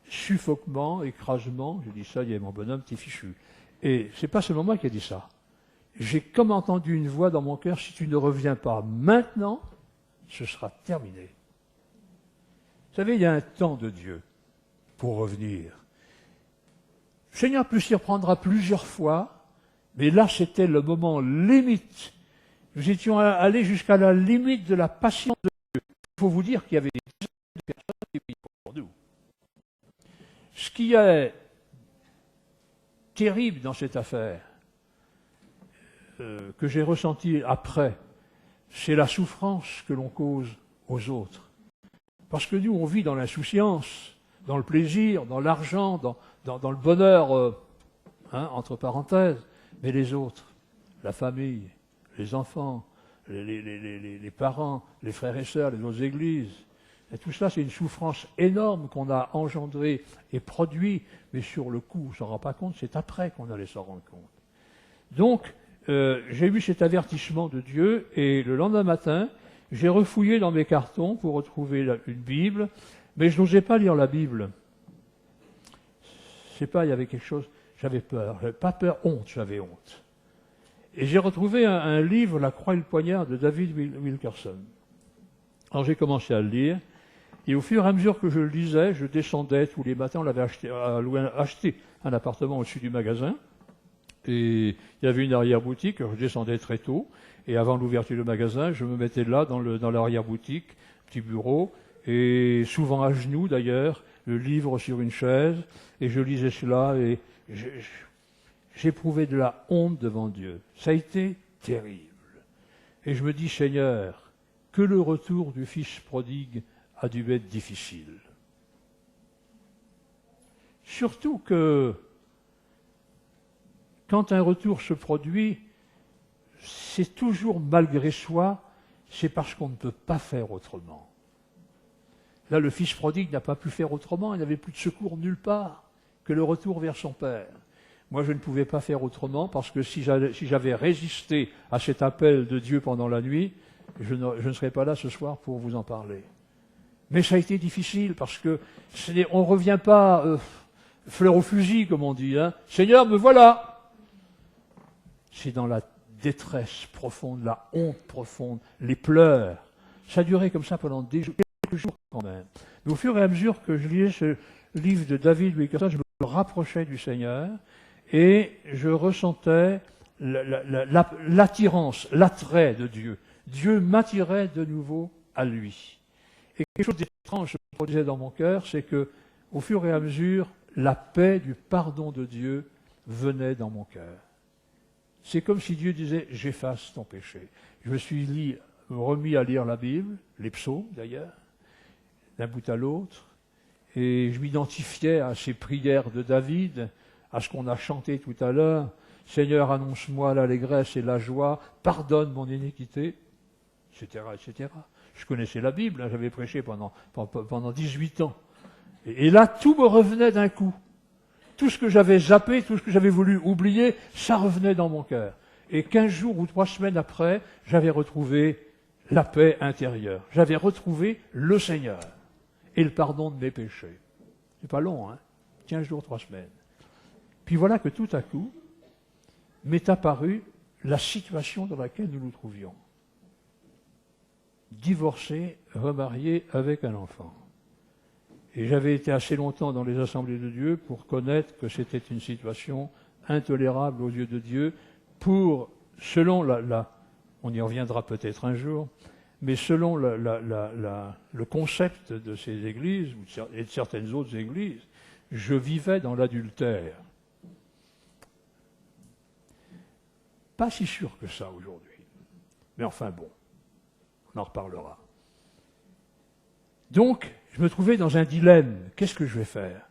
suffoquement, écrasement. J'ai dit ça, il y a mon bonhomme, t'es fichu. Et c'est pas seulement moi qui ai dit ça. J'ai comme entendu une voix dans mon cœur, si tu ne reviens pas maintenant, ce sera terminé. Vous savez, il y a un temps de Dieu. pour revenir. Le Seigneur peut s'y reprendra plusieurs fois, mais là c'était le moment limite. Nous étions allés jusqu'à la limite de la patience de Dieu. Il faut vous dire qu'il y avait des dizaines de personnes qui priaient pour nous. Ce qui est terrible dans cette affaire, que j'ai ressenti après, c'est la souffrance que l'on cause aux autres. Parce que nous, on vit dans l'insouciance, dans le plaisir, dans l'argent, dans le bonheur, entre parenthèses, mais les autres, la famille, les enfants, les parents, les frères et sœurs, les autres églises, et tout ça, c'est une souffrance énorme qu'on a engendrée et produit, mais sur le coup, on ne s'en rend pas compte, c'est après qu'on allait s'en rendre compte. Donc, j'ai eu cet avertissement de Dieu, et le lendemain matin, j'ai refouillé dans mes cartons pour retrouver une Bible, mais je n'osais pas lire la Bible. Je sais pas, il y avait quelque chose, j'avais peur. J'avais pas peur, honte, j'avais honte. Et j'ai retrouvé un livre, La Croix et le Poignard, de David Wilkerson. Alors j'ai commencé à le lire, et au fur et à mesure que je le lisais, je descendais tous les matins, on l'avait acheté un appartement au-dessus du magasin, et il y avait une arrière-boutique, je descendais très tôt, et avant l'ouverture du magasin, je me mettais là, dans l'arrière-boutique, petit bureau, et souvent à genoux d'ailleurs, le livre sur une chaise, et je lisais cela, et j'éprouvais de la honte devant Dieu. Ça a été terrible. Et je me dis, Seigneur, que le retour du Fils prodigue a dû être difficile. Surtout que, quand un retour se produit, c'est toujours malgré soi, c'est parce qu'on ne peut pas faire autrement. Là, le fils prodigue n'a pas pu faire autrement, il n'avait plus de secours nulle part que le retour vers son père. Moi, je ne pouvais pas faire autrement parce que si j'avais résisté à cet appel de Dieu pendant la nuit, je ne serais pas là ce soir pour vous en parler. Mais ça a été difficile parce que on ne revient pas fleur au fusil, comme on dit. Seigneur, me voilà. C'est dans la détresse profonde, la honte profonde, les pleurs. Ça a duré comme ça pendant quelques jours quand même. Mais au fur et à mesure que je lisais ce livre de David Wilkerson, je me rapprochais du Seigneur et je ressentais l'attirance, l'attrait de Dieu. Dieu m'attirait de nouveau à lui. Et quelque chose d'étrange se produisait dans mon cœur, c'est que, au fur et à mesure, la paix du pardon de Dieu venait dans mon cœur. C'est comme si Dieu disait « j'efface ton péché ». Je me suis remis à lire la Bible, les psaumes d'ailleurs, d'un bout à l'autre, et je m'identifiais à ces prières de David, à ce qu'on a chanté tout à l'heure. « Seigneur, annonce-moi l'allégresse et la joie, pardonne mon iniquité », etc., etc. Je connaissais la Bible, j'avais prêché pendant 18 ans. Et là, tout me revenait d'un coup. Tout ce que j'avais zappé, tout ce que j'avais voulu oublier, ça revenait dans mon cœur. Et 15 jours ou 3 semaines après, j'avais retrouvé la paix intérieure. J'avais retrouvé le Seigneur et le pardon de mes péchés. C'est pas long, 15 jours, 3 semaines. Puis voilà que tout à coup, m'est apparue la situation dans laquelle nous nous trouvions. Divorcé, remarié avec un enfant. Et j'avais été assez longtemps dans les assemblées de Dieu pour connaître que c'était une situation intolérable aux yeux de Dieu selon on y reviendra peut-être un jour, mais selon le concept de ces églises et de certaines autres églises, je vivais dans l'adultère. Pas si sûr que ça aujourd'hui. Mais enfin bon, on en reparlera. Donc, je me trouvais dans un dilemme. Qu'est-ce que je vais faire?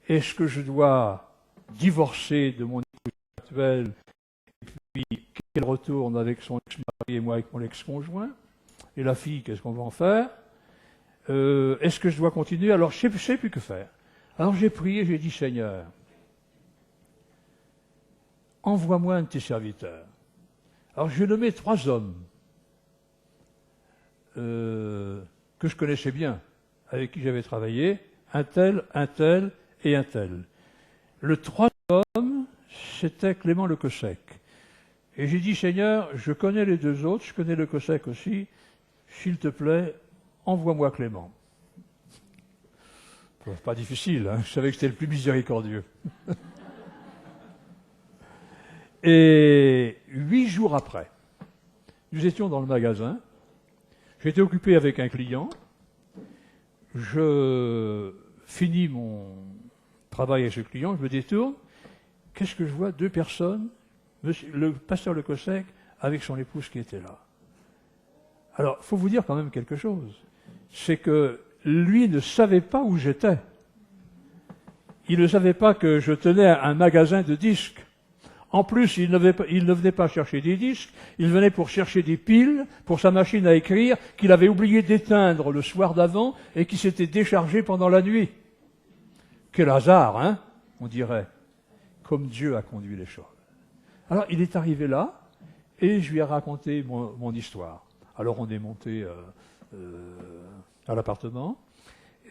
Est-ce que je dois divorcer de mon épouse actuelle et puis qu'elle retourne avec son ex-mari et moi avec mon ex-conjoint? Et la fille, qu'est-ce qu'on va en faire? Est-ce que je dois continuer? Alors, je ne sais plus que faire. Alors, j'ai prié, j'ai dit, Seigneur, envoie-moi un de tes serviteurs. Alors, j'ai nommé 3 hommes que je connaissais bien, avec qui j'avais travaillé, un tel et un tel. Le 3e, c'était Clément Lecossec. Et j'ai dit, Seigneur, je connais les 2 autres, je connais Lecossec aussi, s'il te plaît, envoie-moi Clément. C'est pas difficile, hein, je savais que c'était le plus miséricordieux. Et 8 jours après, nous étions dans le magasin, j'étais occupé avec un client, je finis mon travail avec ce client, je me détourne, qu'est-ce que je vois? 2 personnes, le pasteur Le Cossec avec son épouse qui était là. Alors, il faut vous dire quand même quelque chose, c'est que lui ne savait pas où j'étais. Il ne savait pas que je tenais un magasin de disques. En plus, il ne venait pas chercher des disques, il venait pour chercher des piles pour sa machine à écrire qu'il avait oublié d'éteindre le soir d'avant et qui s'était déchargée pendant la nuit. Quel hasard, hein, on dirait, comme Dieu a conduit les choses. Alors, il est arrivé là et je lui ai raconté mon histoire. Alors, on est monté à l'appartement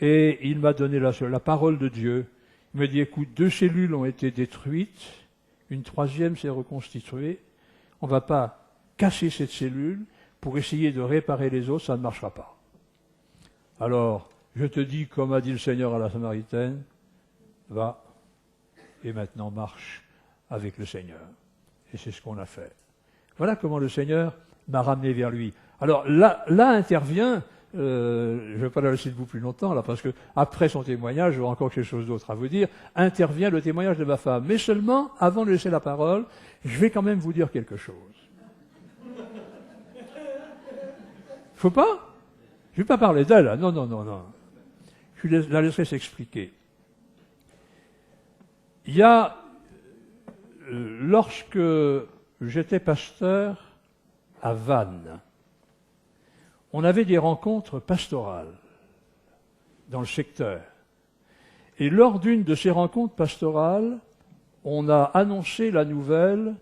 et il m'a donné la parole de Dieu. Il m'a dit, écoute, 2 cellules ont été détruites, une 3e s'est reconstituée, on ne va pas casser cette cellule pour essayer de réparer les autres, ça ne marchera pas. Alors, je te dis, comme a dit le Seigneur à la Samaritaine, va et maintenant marche avec le Seigneur. Et c'est ce qu'on a fait. Voilà comment le Seigneur m'a ramené vers lui. Alors là intervient, je ne vais pas la laisser debout plus longtemps, là, parce que après son témoignage, j'aurai encore quelque chose d'autre à vous dire, intervient le témoignage de ma femme. Mais seulement, avant de laisser la parole, je vais quand même vous dire quelque chose. Faut pas? Je ne vais pas parler d'elle, non, non, non, non. Je la laisserai s'expliquer. Il y a, lorsque j'étais pasteur à Vannes, on avait des rencontres pastorales dans le secteur. Et lors d'une de ces rencontres pastorales, on a annoncé la nouvelle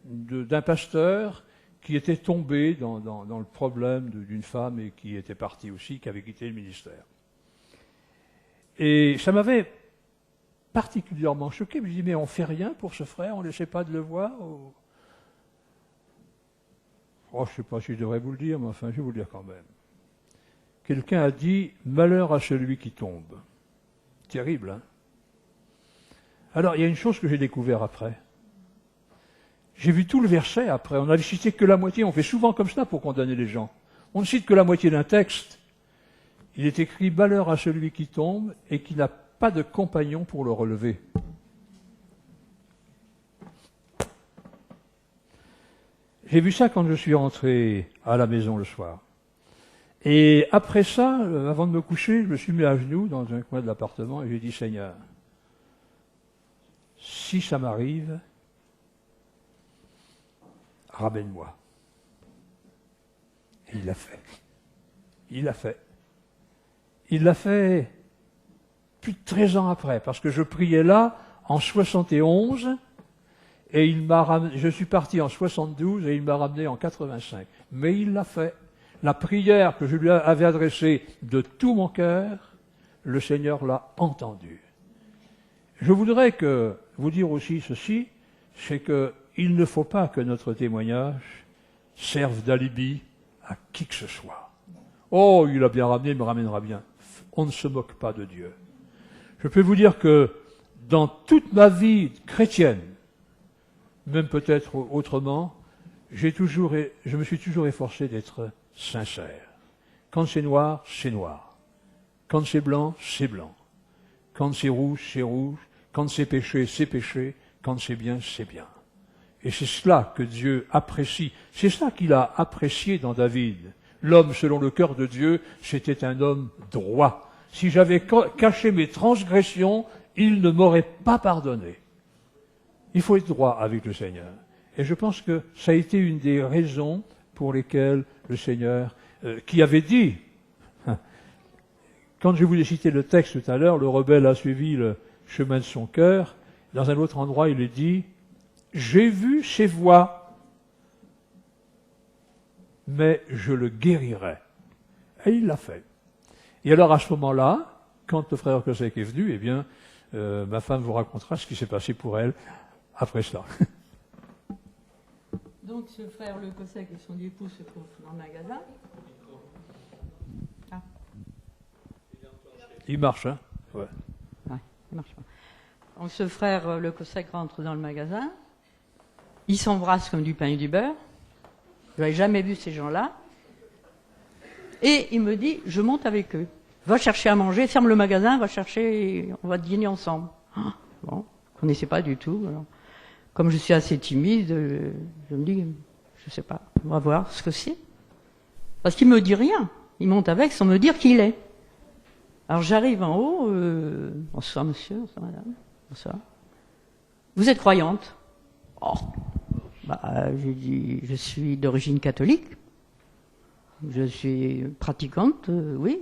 d'un pasteur qui était tombé dans le problème d'une femme et qui était partie aussi, qui avait quitté le ministère. Et ça m'avait particulièrement choqué. Je me dis, mais on ne fait rien pour ce frère, on n'essaie pas de le voir Oh, je ne sais pas si je devrais vous le dire, mais enfin, je vais vous le dire quand même. Quelqu'un a dit « Malheur à celui qui tombe ». Terrible, hein? Alors, il y a une chose que j'ai découvert après. J'ai vu tout le verset après. On n'avait cité que la moitié. On fait souvent comme ça pour condamner les gens. On ne cite que la moitié d'un texte. Il est écrit « Malheur à celui qui tombe et qui n'a pas de compagnon pour le relever ». J'ai vu ça quand je suis rentré à la maison le soir. Et après ça, avant de me coucher, je me suis mis à genoux dans un coin de l'appartement et j'ai dit, Seigneur, si ça m'arrive, ramène-moi. Et il l'a fait. Il l'a fait. Il l'a fait plus de 13 ans après, parce que je priais là en 71, et je suis parti en 72 et il m'a ramené en 85. Mais il l'a fait. La prière que je lui avais adressée de tout mon cœur, le Seigneur l'a entendue. Je voudrais vous dire aussi ceci, c'est qu'il ne faut pas que notre témoignage serve d'alibi à qui que ce soit. Oh, il a bien ramené, il me ramènera bien. On ne se moque pas de Dieu. Je peux vous dire que dans toute ma vie chrétienne, même peut-être autrement, je me suis toujours efforcé d'être sincère. Quand c'est noir, c'est noir. Quand c'est blanc, c'est blanc. Quand c'est rouge, c'est rouge. Quand c'est péché, c'est péché. Quand c'est bien, c'est bien. Et c'est cela que Dieu apprécie. C'est ça qu'il a apprécié dans David. L'homme selon le cœur de Dieu, c'était un homme droit. Si j'avais caché mes transgressions, il ne m'aurait pas pardonné. Il faut être droit avec le Seigneur. Et je pense que ça a été une des raisons pour lesquelles le Seigneur, qui avait dit, quand je vous ai cité le texte tout à l'heure, le rebelle a suivi le chemin de son cœur, dans un autre endroit il est dit, j'ai vu ses voies, mais je le guérirai. Et il l'a fait. Et alors à ce moment-là, quand le frère Cossec est venu, eh bien, ma femme vous racontera ce qui s'est passé pour elle après cela. Donc ce frère Le Cossec et son épouse se trouvent dans le magasin. Ah. Il marche, hein? Ouais. Ouais, ça marche pas. Donc ce frère, le Cossack, rentre dans le magasin. Ils s'embrassent comme du pain et du beurre. Je n'avais jamais vu ces gens-là. Et il me dit, je monte avec eux. Va chercher à manger, ferme le magasin, va chercher, on va dîner ensemble. Ah, bon, je ne connaissais pas du tout. Alors, comme je suis assez timide, je me dis, je sais pas, on va voir ce que c'est. Parce qu'il me dit rien. Il monte avec sans me dire qui il est. Alors j'arrive en haut, bonsoir monsieur, bonsoir madame, bonsoir. Vous êtes croyante? Oh. Bah, j'ai dit, je suis d'origine catholique. Je suis pratiquante, oui,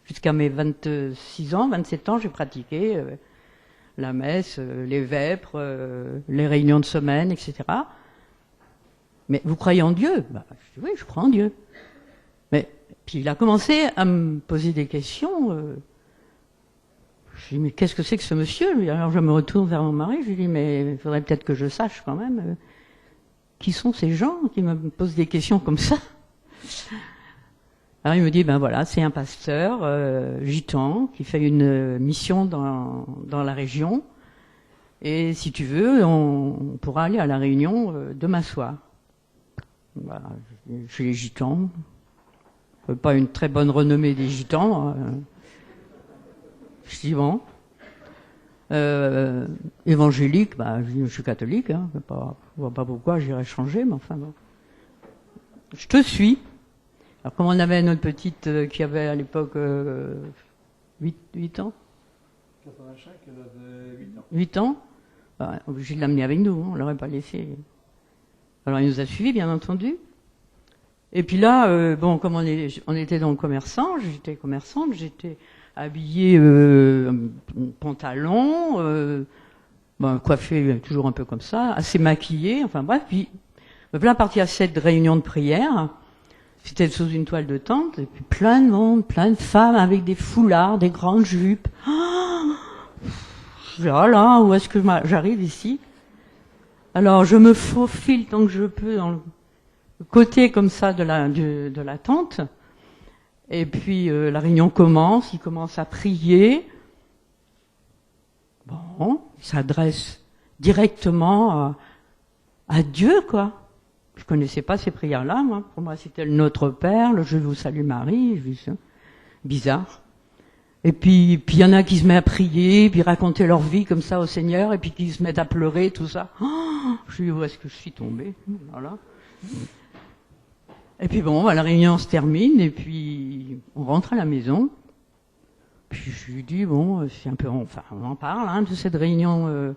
jusqu'à mes 26 ans, 27 ans, j'ai pratiqué la messe, les vêpres, les réunions de semaine, etc. Mais vous croyez en Dieu? Bah, je dis, oui, je crois en Dieu. Mais puis il a commencé à me poser des questions. Je lui dis, mais qu'est-ce que c'est que ce monsieur? Alors je me retourne vers mon mari, je lui dis, mais il faudrait peut-être que je sache quand même qui sont ces gens qui me posent des questions comme ça. Alors il me dit, ben voilà, c'est un pasteur gitan qui fait une mission dans la région. Et si tu veux, on pourra aller à la réunion demain soir. Bah, chez les gitans, pas une très bonne renommée des gitans. Je dis bon. Évangélique, bah, je suis catholique, hein, je vois pas pourquoi j'irais changer, mais enfin bon. Je te suis. Alors comme on avait notre petite qui avait à l'époque 8 ans. 85, elle avait 8 ans. 8 ans, bah, obligé de l'amener avec nous, hein, on l'aurait pas laissé. Alors il nous a suivis, bien entendu. Et puis là, bon, comme on était donc commerçants, j'étais commerçante, j'étais habillée pantalon, coiffée toujours un peu comme ça, assez maquillée, enfin bref. Puis plein parti à cette réunion de prière. C'était sous une toile de tente, et puis plein de monde, plein de femmes avec des foulards, des grandes jupes. Oh là, où est-ce que j'arrive ici? Alors je me faufile tant que je peux dans le côté comme ça de la tente. Et puis la réunion commence, il commence à prier. Bon, il s'adresse directement à Dieu, quoi. Je connaissais pas ces prières-là, moi. Pour moi, c'était le Notre Père, le Je vous salue Marie. Bizarre. Et puis il y en a qui se mettent à prier, puis raconter leur vie comme ça au Seigneur, et puis qui se mettent à pleurer, tout ça. Oh, je dis, où est-ce que je suis tombée? Voilà. Et puis bon, la réunion se termine, et puis on rentre à la maison. Puis je lui dis, bon, c'est un peu, enfin, on en parle, hein, de cette réunion,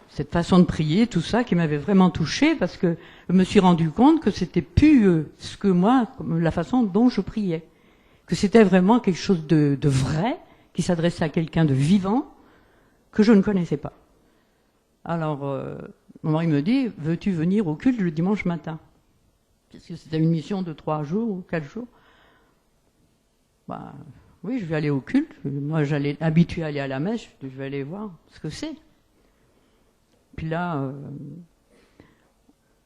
cette façon de prier, tout ça, qui m'avait vraiment touchée, parce que je me suis rendu compte que c'était plus ce que moi, la façon dont je priais. Que c'était vraiment quelque chose de vrai, qui s'adressait à quelqu'un de vivant, que je ne connaissais pas. Alors, mon mari me dit, veux-tu venir au culte le dimanche matin? Parce que c'était une mission de 3 jours ou 4 jours. Bah, oui, je vais aller au culte. Moi, j'allais habitué à aller à la messe, je vais aller voir ce que c'est. Puis là,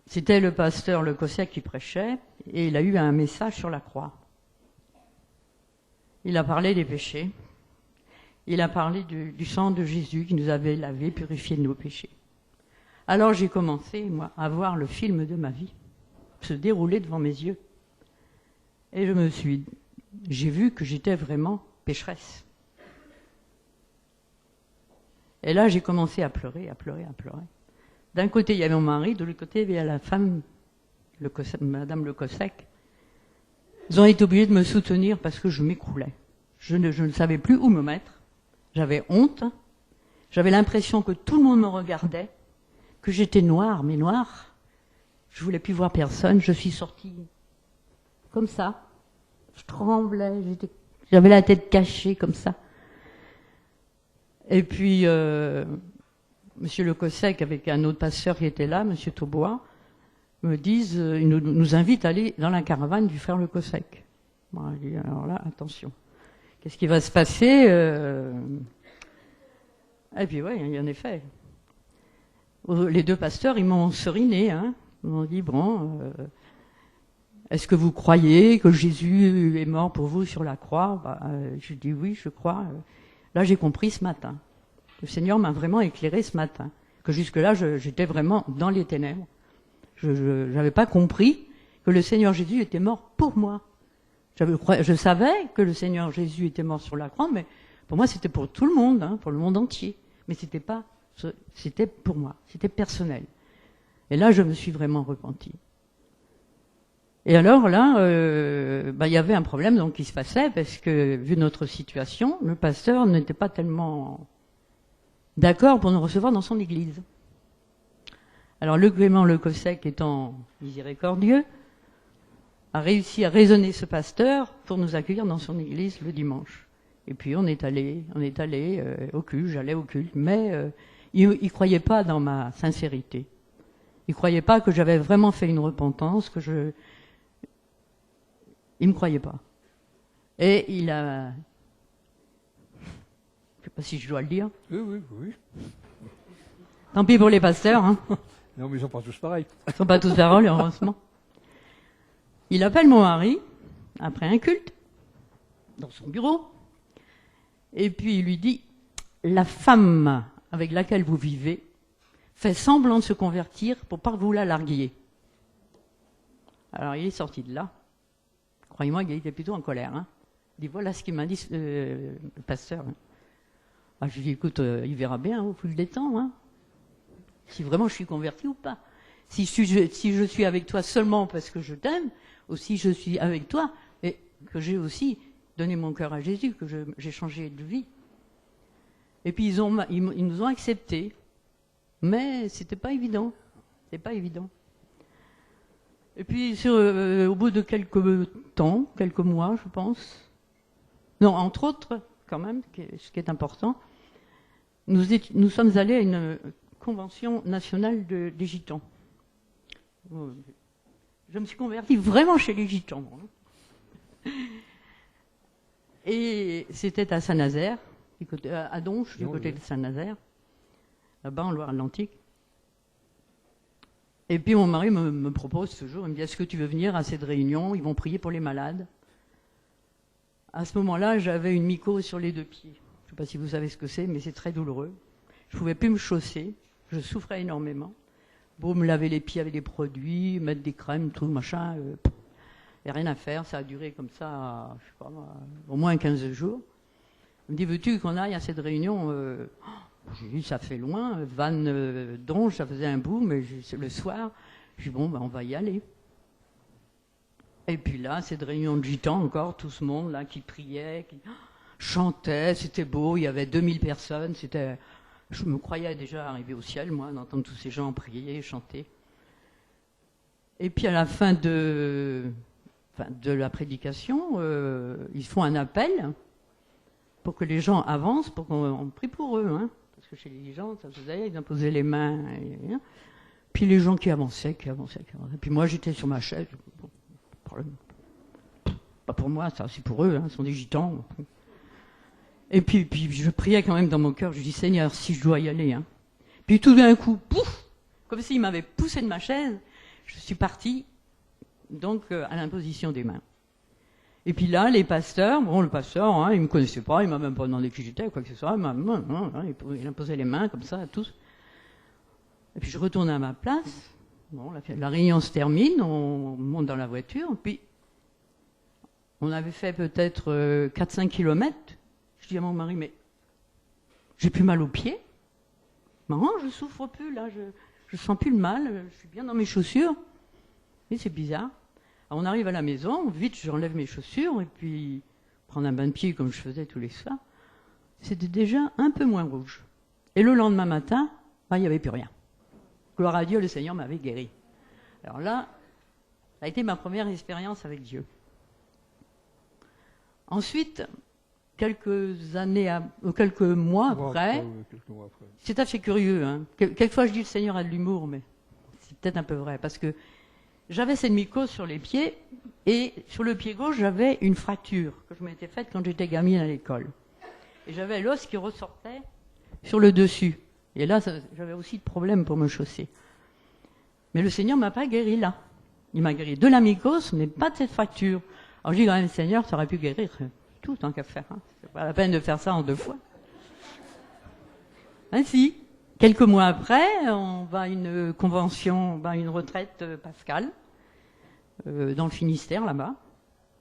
c'était le pasteur, le Cossack, qui prêchait, et il a eu un message sur la croix. Il a parlé des péchés. Il a parlé du sang de Jésus qui nous avait lavé, purifié de nos péchés. Alors j'ai commencé, moi, à voir le film de ma vie se dérouler devant mes yeux. Et j'ai vu que j'étais vraiment pécheresse. Et là, j'ai commencé à pleurer, à pleurer, à pleurer. D'un côté, il y avait mon mari, de l'autre côté, il y avait la femme, Madame Le Cossack. Ils ont été obligés de me soutenir parce que je m'écroulais. Je ne savais plus où me mettre. J'avais honte. J'avais l'impression que tout le monde me regardait, que j'étais noire, mais noire. Je voulais plus voir personne. Je suis sortie comme ça. Je tremblais. J'avais la tête cachée comme ça. Et puis, Monsieur Le Cossack, avec un autre pasteur qui était là, Monsieur Taubois, ils nous invitent à aller dans la caravane du frère Le Cossack. Bon, je dis, alors là, attention. Qu'est-ce qui va se passer? Et puis, oui, en effet. Les deux pasteurs, ils m'ont seriné, hein. Ils m'ont dit, bon, est-ce que vous croyez que Jésus est mort pour vous sur la croix? Je dis oui, je crois. Là, j'ai compris ce matin. Le Seigneur m'a vraiment éclairé ce matin. Que jusque-là, j'étais vraiment dans les ténèbres. Je n'avais pas compris que le Seigneur Jésus était mort pour moi. Je savais que le Seigneur Jésus était mort sur la croix, mais pour moi, c'était pour tout le monde, hein, pour le monde entier. Mais c'était pour moi, c'était personnel. Et là, je me suis vraiment repentie. Et alors là, il y avait un problème donc qui se passait, parce que, vu notre situation, le pasteur n'était pas tellement d'accord pour nous recevoir dans son église. Alors le Clément Lecossec, étant miséricordieux, a réussi à raisonner ce pasteur pour nous accueillir dans son église le dimanche. Et puis on est allé au culte, j'allais au culte, mais il ne croyait pas dans ma sincérité. Il ne croyait pas que j'avais vraiment fait une repentance, il ne me croyait pas. Et il a... Je ne sais pas si je dois le dire. Oui. Tant pis pour les pasteurs, hein. Non, mais ils sont pas tous pareils. Ils ne sont pas tous paroles, heureusement. Il appelle mon mari, après un culte, dans son bureau, et puis il lui dit, la femme avec laquelle vous vivez fait semblant de se convertir pour pas que vous la larguiez. Alors il est sorti de là. Croyez-moi qu'il était plutôt en colère. Hein. Il dit, voilà ce qu'il m'a dit le pasteur. Je lui dis, écoute, il verra bien au fil des temps, hein, si vraiment je suis converti ou pas. Si je suis avec toi seulement parce que je t'aime, ou si je suis avec toi et que j'ai aussi donné mon cœur à Jésus, que j'ai changé de vie. Et puis ils nous ont acceptés, mais c'était pas évident. C'est pas évident. Et puis au bout de quelques temps, quelques mois, je pense, non, entre autres, quand même, ce qui est important, nous sommes allés à une convention nationale des Gitans. Je me suis convertie vraiment chez les Gitans. Et c'était à Saint-Nazaire, à Donche, du côté de Saint-Nazaire, là-bas en Loire-Atlantique. Et puis mon mari me propose toujours, il me dit, est-ce que tu veux venir à cette réunion? Ils vont prier pour les malades. À ce moment-là, j'avais une mycose sur les 2 pieds. Je ne sais pas si vous savez ce que c'est, mais c'est très douloureux. Je ne pouvais plus me chausser, je souffrais énormément. Bon, me laver les pieds avec des produits, mettre des crèmes, tout, machin. Il n'y a rien à faire, ça a duré comme ça, je sais pas, au moins 15 jours. Il me dit, veux-tu qu'on aille à cette réunion? J'ai dit, ça fait loin, Vannes, Donge, ça faisait un bout, mais le soir, j'ai dit, bon, on va y aller. Et puis là, cette réunion de gitans encore, tout ce monde là qui priait, qui chantait, c'était beau, il y avait 2000 personnes, je me croyais déjà arriver au ciel, moi, d'entendre tous ces gens prier, chanter. Et puis à la fin de la prédication, ils font un appel pour que les gens avancent, pour qu'on prie pour eux. Hein, parce que chez les gens, ça se faisait, ils imposaient les mains. Puis les gens qui avançaient. Puis moi, j'étais sur ma chaise. Pas pour moi, ça, c'est pour eux, hein, ce sont des gitans. Et puis je priais quand même dans mon cœur, je dis, Seigneur, si je dois y aller. Hein. Puis tout d'un coup, pouf, comme s'il m'avait poussé de ma chaise, je suis partie donc à l'imposition des mains. Et puis là, les pasteurs, le pasteur, hein, il ne me connaissait pas, il ne m'a même pas demandé qui j'étais, quoi que ce soit, il imposait les mains comme ça à tous. Et puis je retourne à ma place, la réunion se termine, on monte dans la voiture, puis on avait fait peut-être 4-5 kilomètres. Je dis à mon mari, mais j'ai plus mal aux pieds. Non, je souffre plus, là, je sens plus le mal, je suis bien dans mes chaussures. Et c'est bizarre. Alors on arrive à la maison, vite j'enlève mes chaussures, et puis prendre un bain de pied comme je faisais tous les soirs. C'était déjà un peu moins rouge. Et le lendemain matin, il n'y avait plus rien. Gloire à Dieu, le Seigneur m'avait guéri. Alors là, ça a été ma première expérience avec Dieu. Ensuite, quelques mois après, c'est assez curieux. Hein. Quelquefois, je dis le Seigneur a de l'humour, mais c'est peut-être un peu vrai. Parce que j'avais cette mycose sur les pieds, et sur le pied gauche, j'avais une fracture que je m'étais faite quand j'étais gamine à l'école. Et j'avais l'os qui ressortait sur le dessus. Et là, j'avais aussi de problèmes pour me chausser. Mais le Seigneur ne m'a pas guéri là. Il m'a guéri de la mycose, mais pas de cette fracture. Alors je dis quand même, Seigneur, ça aurait pu guérir tout tant qu'à faire. Hein. C'est pas la peine de faire ça en 2 fois. Ainsi, quelques mois après, on va à une convention, on va à une retraite pascale, dans le Finistère, là-bas.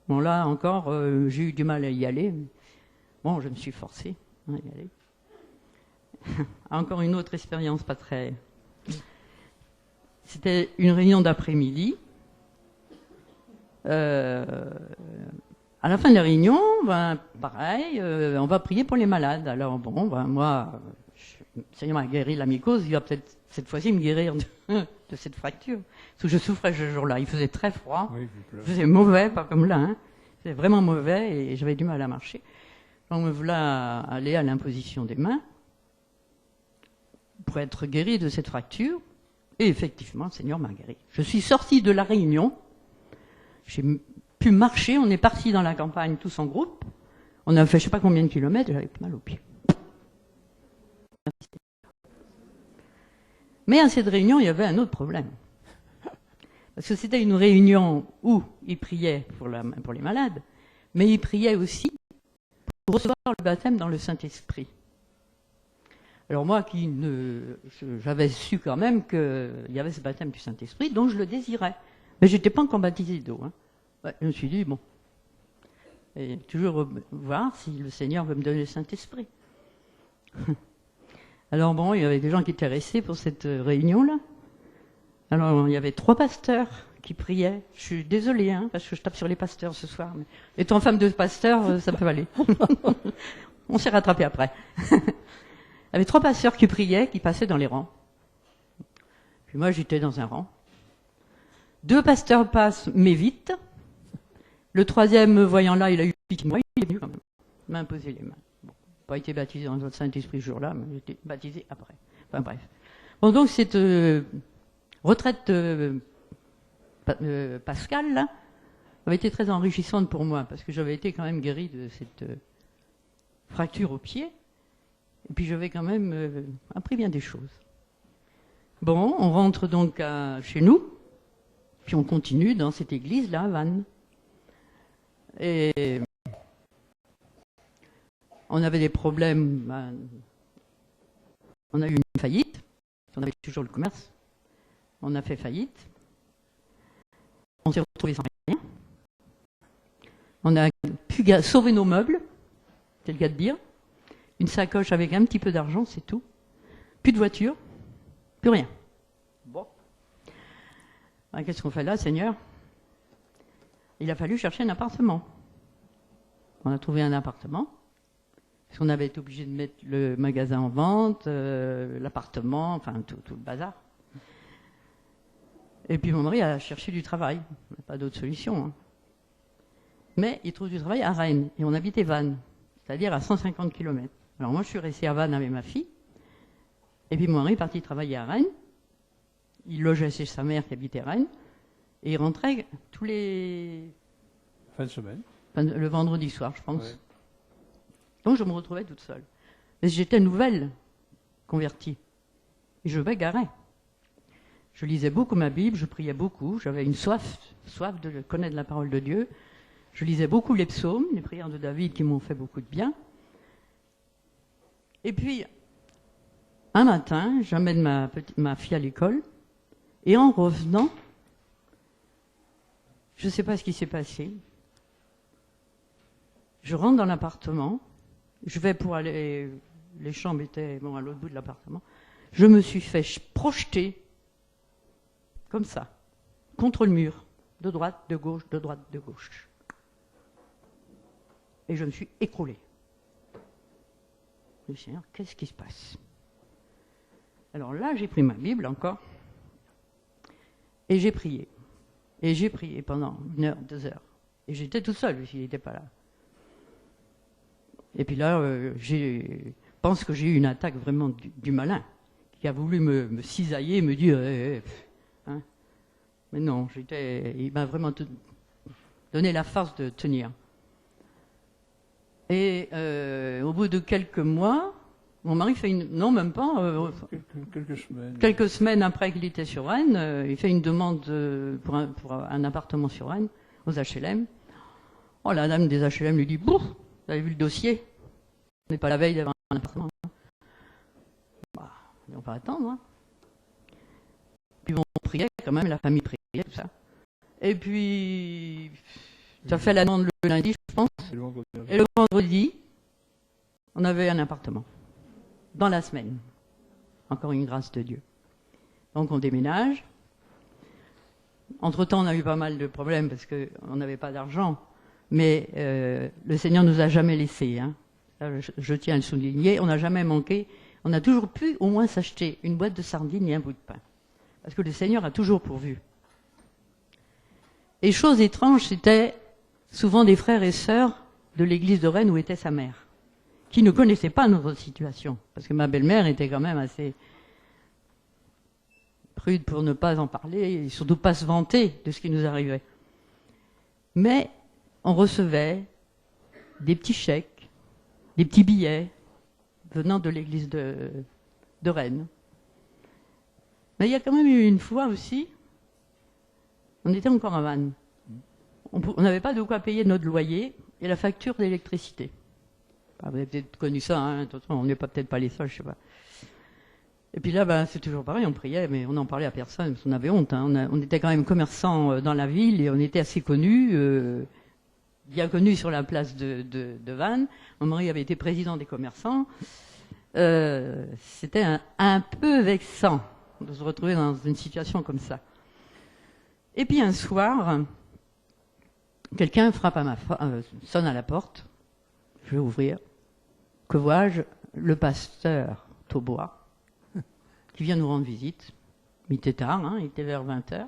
Bon, là encore, j'ai eu du mal à y aller. Bon, je me suis forcée à y aller. Encore une autre expérience pas très... C'était une réunion d'après-midi. À la fin de la réunion, ben, pareil, on va prier pour les malades. Alors bon, ben, moi, le Seigneur m'a guéri de la mycose, il va peut-être cette fois-ci me guérir de cette fracture. Parce que je souffrais ce jour-là, il faisait très froid, Oui, il faisait mauvais, pas comme là, hein. C'était vraiment mauvais et j'avais du mal à marcher. Donc me voilà aller à l'imposition des mains pour être guéri de cette fracture. Et effectivement, le Seigneur m'a guéri. Je suis sortie de la réunion, j'ai pu marcher, on est parti dans la campagne tous en groupe, on a fait je ne sais pas combien de kilomètres, j'avais mal aux pieds. Mais à cette réunion, il y avait un autre problème. Parce que c'était une réunion où ils priaient pour les malades, mais ils priaient aussi pour recevoir le baptême dans le Saint-Esprit. Alors moi, j'avais su quand même qu'il y avait ce baptême du Saint-Esprit, donc je le désirais. Mais je n'étais pas encore baptisé d'eau. Hein. Ouais, je me suis dit, bon, et toujours voir si le Seigneur veut me donner le Saint-Esprit. Alors bon, il y avait des gens qui étaient restés pour cette réunion-là. Alors il y avait 3 pasteurs qui priaient. Je suis désolée, hein, parce que je tape sur les pasteurs ce soir. Mais étant femme de pasteur, ça peut aller. On s'est rattrapé après. Il y avait 3 pasteurs qui priaient, qui passaient dans les rangs. Puis moi, j'étais dans un rang. 2 pasteurs passent, mais vite. Le 3e, me voyant là, il a eu pitié de moi, il est venu quand même. Il m'a imposé les mains. Bon, pas été baptisé dans le Saint-Esprit ce jour-là, mais j'ai été baptisé après. Enfin bref. Bon, donc cette retraite pascale, là, avait été très enrichissante pour moi, parce que j'avais été quand même guéri de cette fracture au pied. Et puis j'avais quand même appris bien des choses. Bon, on rentre donc chez nous, puis on continue dans cette église-là, à Vannes. Et on avait des problèmes, on a eu une faillite, on avait toujours le commerce, on a fait faillite, on s'est retrouvés sans rien, on a pu sauver nos meubles, c'est le cas de dire, une sacoche avec un petit peu d'argent, c'est tout. Plus de voiture, plus rien. Bon. Alors, qu'est-ce qu'on fait là, Seigneur? Il a fallu chercher un appartement. On a trouvé un appartement, parce qu'on avait été obligé de mettre le magasin en vente, l'appartement, enfin tout le bazar. Et puis mon mari a cherché du travail. Pas d'autre solution. Hein. Mais il trouve du travail à Rennes, et on habitait Vannes, c'est-à-dire à 150 km. Alors moi, je suis restée à Vannes avec ma fille. Et puis mon mari est parti travailler à Rennes. Il logeait chez sa mère qui habitait Rennes. Et il rentrait tous les... Fin de semaine. Le vendredi soir, je pense. Ouais. Donc je me retrouvais toute seule. Mais j'étais nouvelle convertie. Et je bagarrais. Je lisais beaucoup ma Bible, je priais beaucoup. J'avais une soif de connaître la parole de Dieu. Je lisais beaucoup les psaumes, les prières de David qui m'ont fait beaucoup de bien. Et puis, un matin, j'amène ma fille à l'école, et en revenant, je ne sais pas ce qui s'est passé. Je rentre dans l'appartement, je vais pour aller, les chambres étaient à l'autre bout de l'appartement, je me suis fait projeter, comme ça, contre le mur, de droite, de gauche, de droite, de gauche. Et je me suis écroulée. Le Seigneur, qu'est-ce qui se passe? Alors là, j'ai pris ma Bible encore, et j'ai prié. Et j'ai prié pendant 1 heure, 2 heures. Et j'étais tout seul, s'il n'était pas là. Et puis là, je pense que j'ai eu une attaque vraiment du malin, qui a voulu me cisailler, me dire... hein. Mais non, il m'a vraiment donné la force de tenir. Et au bout de quelques mois, Mon mari fait une... Non, même pas. Quelques semaines. Quelques semaines après qu'il était sur Rennes, il fait une demande pour un appartement sur Rennes, aux HLM. Oh, la dame des HLM lui dit, bouf, vous avez vu le dossier? On n'est pas la veille d'avoir un appartement. Bah, on va attendre. Hein. Puis on priait quand même, la famille priait, tout ça. Et puis, ça fait la demande le lundi, je pense. Et le vendredi, on avait un appartement. Dans la semaine. Encore une grâce de Dieu. Donc on déménage. Entre-temps, on a eu pas mal de problèmes parce qu'on n'avait pas d'argent. Mais le Seigneur ne nous a jamais laissés. Hein. Je tiens à le souligner. On n'a jamais manqué. On a toujours pu au moins s'acheter une boîte de sardines et un bout de pain. Parce que le Seigneur a toujours pourvu. Et chose étrange, c'était souvent des frères et sœurs de l'église de Rennes où était sa mère, qui ne connaissaient pas notre situation. Parce que ma belle-mère était quand même assez prude pour ne pas en parler, et surtout pas se vanter de ce qui nous arrivait. Mais on recevait des petits chèques, des petits billets venant de l'église de Rennes. Mais il y a quand même eu une fois aussi, on était encore à Vannes. On n'avait pas de quoi payer notre loyer et la facture d'électricité. Vous avez peut-être connu ça, hein, on n'est peut-être pas les seuls, je sais pas. Et puis là, c'est toujours pareil, on priait, mais on n'en parlait à personne, parce qu'on avait honte. Hein. On était quand même commerçants dans la ville et on était assez connus, bien connus sur la place de Vannes. Mon mari avait été président des commerçants. C'était un peu vexant de se retrouver dans une situation comme ça. Et puis un soir, quelqu'un frappe sonne à la porte. Je vais ouvrir. Que vois-je? Le pasteur Taubois, qui vient nous rendre visite. Il était tard, hein, il était vers 20h.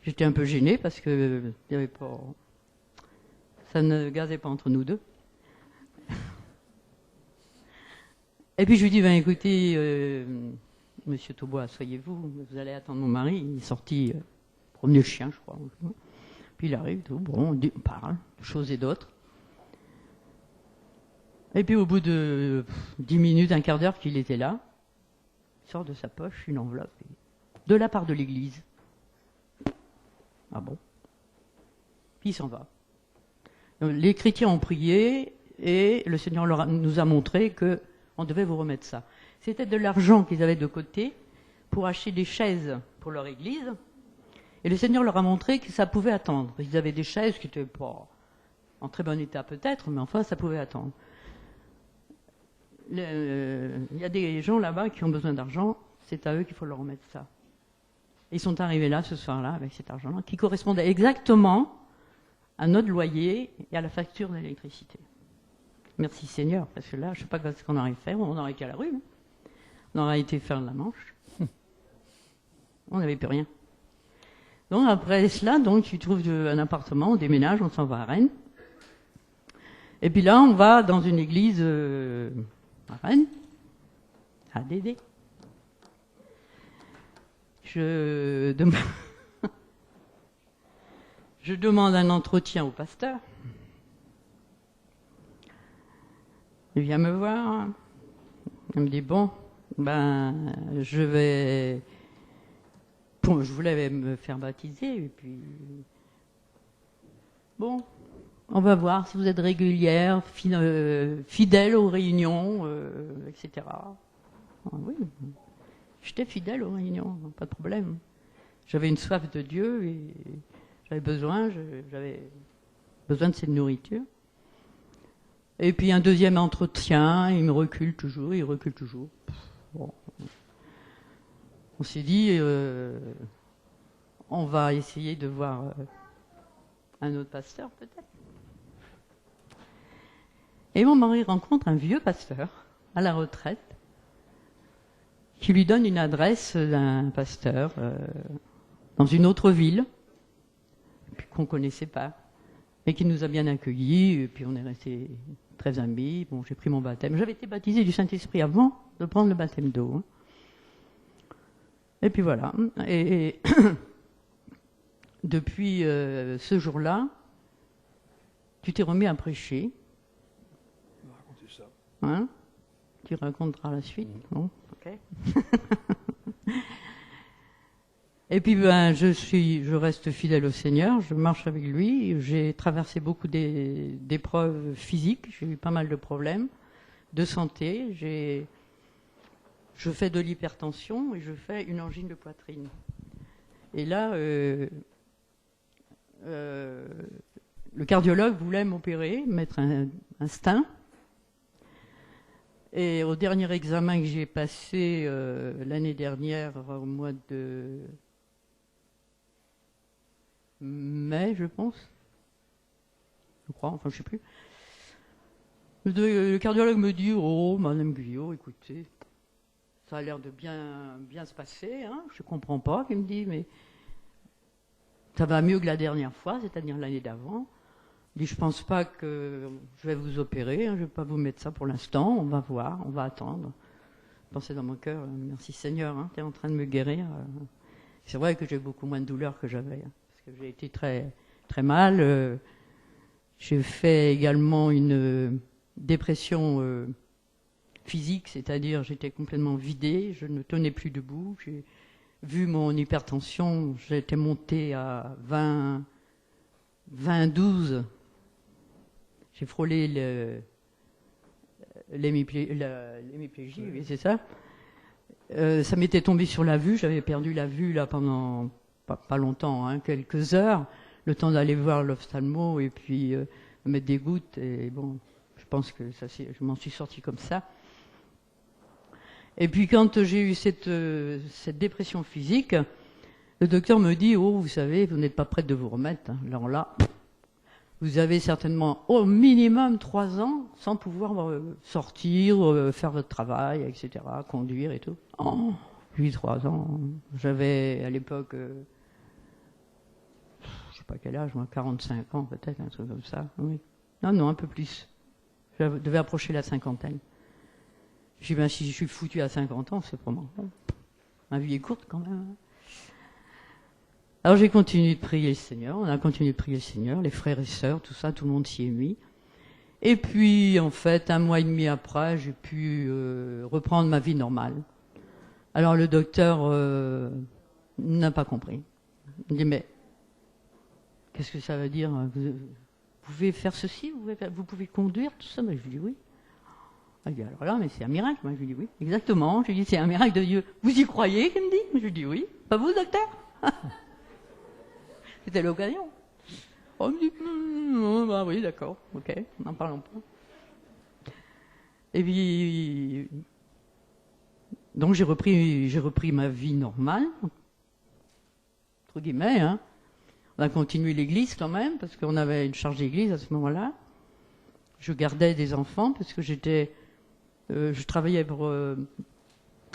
J'étais un peu gênée parce que il y avait pas... ça ne gazait pas entre nous deux. Et puis je lui dis, écoutez, monsieur Taubois, asseyez-vous, vous allez attendre mon mari. Il est sorti promener le chien, je crois. Puis il arrive, tout, bon, on parle, de choses et d'autres. Et puis au bout de 10 minutes, un quart d'heure qu'il était là, il sort de sa poche une enveloppe de la part de l'église. Ah bon? Puis il s'en va. Les chrétiens ont prié et le Seigneur nous a montré qu'on devait vous remettre ça. C'était de l'argent qu'ils avaient de côté pour acheter des chaises pour leur église. Et le Seigneur leur a montré que ça pouvait attendre. Ils avaient des chaises qui n'étaient pas en très bon état peut-être, mais enfin ça pouvait attendre. Il y a des gens là-bas qui ont besoin d'argent, c'est à eux qu'il faut leur remettre ça. Et ils sont arrivés là ce soir-là avec cet argent-là qui correspondait exactement à notre loyer et à la facture d'électricité. Merci Seigneur, parce que là, je ne sais pas ce qu'on aurait fait, on aurait été à la rue. Hein. On aurait été faire la Manche. On n'avait plus rien. Donc après cela, tu trouves un appartement, on déménage, on s'en va à Rennes. Et puis là, on va dans une église à Rennes, à Dédé. Je demande un entretien au pasteur. Il vient me voir. Il me dit, je voulais me faire baptiser, et puis... Bon, on va voir si vous êtes régulière, fidèle aux réunions, etc. Ah, oui, j'étais fidèle aux réunions, pas de problème. J'avais une soif de Dieu et j'avais besoin de cette nourriture. Et puis un deuxième entretien, il recule toujours. Bon. On s'est dit, on va essayer de voir un autre pasteur peut-être. Et mon mari rencontre un vieux pasteur à la retraite qui lui donne une adresse d'un pasteur dans une autre ville qu'on ne connaissait pas, mais qui nous a bien accueillis, et puis on est restés très amis. Bon, j'ai pris mon baptême. J'avais été baptisée du Saint-Esprit avant de prendre le baptême d'eau. Hein. Et puis voilà. Et depuis ce jour-là, tu t'es remis à prêcher. Racontez ça. Hein? tu raconteras la suite. Bon, ok. Et puis je reste fidèle au Seigneur, je marche avec lui, j'ai traversé beaucoup d'épreuves physiques, j'ai eu pas mal de problèmes de santé, je fais de l'hypertension et je fais une angine de poitrine. Et là, le cardiologue voulait m'opérer, mettre un stent. Et au dernier examen que j'ai passé l'année dernière, au mois de mai, je pense, je crois, enfin je ne sais plus, le cardiologue me dit « Oh, Madame Guyot, écoutez, ça a l'air de bien se passer, hein, je ne comprends pas. » Il me dit « Mais ça va mieux que la dernière fois, c'est-à-dire l'année d'avant. » Il dit « Je ne pense pas que je vais vous opérer, hein, je ne vais pas vous mettre ça pour l'instant, on va voir, on va attendre. » Je pensais dans mon cœur « Merci Seigneur, hein, tu es en train de me guérir. » C'est vrai que j'ai beaucoup moins de douleur que j'avais, hein, parce que j'ai été très, très mal. J'ai fait également une dépression physique, c'est-à-dire j'étais complètement vidée, je ne tenais plus debout. J'ai vu mon hypertension, j'étais montée à 20-12. J'ai frôlé l'hémiplégie, oui, c'est ça. Ça m'était tombé sur la vue, j'avais perdu la vue là pendant pas longtemps, hein, quelques heures, le temps d'aller voir l'ophtalmo et puis mettre des gouttes. Et bon, je pense que je m'en suis sortie comme ça. Et puis quand j'ai eu cette dépression physique, le docteur me dit « Oh, vous savez, vous n'êtes pas prête de vous remettre. Hein. Alors là, vous avez certainement au minimum 3 ans sans pouvoir sortir, faire votre travail, etc., conduire et tout. » Oh, 3 ans. J'avais à l'époque, je sais pas quel âge, moi, 45 ans peut-être, un truc comme ça. Oui. Non, un peu plus. Je devais approcher la cinquantaine. Je dis, ben, si je suis foutu à 50 ans, c'est pour moi. Ma vie est courte quand même. Alors j'ai continué de prier le Seigneur, on a continué de prier le Seigneur, les frères et sœurs, tout ça, tout le monde s'y est mis. Et puis, en fait, 1 mois et demi après, j'ai pu reprendre ma vie normale. Alors le docteur n'a pas compris. Il me dit, mais qu'est-ce que ça veut dire? Vous pouvez faire ceci, vous pouvez conduire, tout ça? Mais je lui dis oui. Il dit, alors là, mais c'est un miracle. Moi, je lui dis oui, exactement. Je lui dis, c'est un miracle de Dieu. Vous y croyez, qu'il me dit? Je lui dis oui. Pas vous, docteur? C'était l'occasion. Oh, il me dit, bah oui, d'accord, ok, n'en parlons pas. Et puis, donc j'ai repris ma vie normale, entre guillemets, hein. On a continué l'église quand même, parce qu'on avait une charge d'église à ce moment-là. Je gardais des enfants, parce que je travaillais pour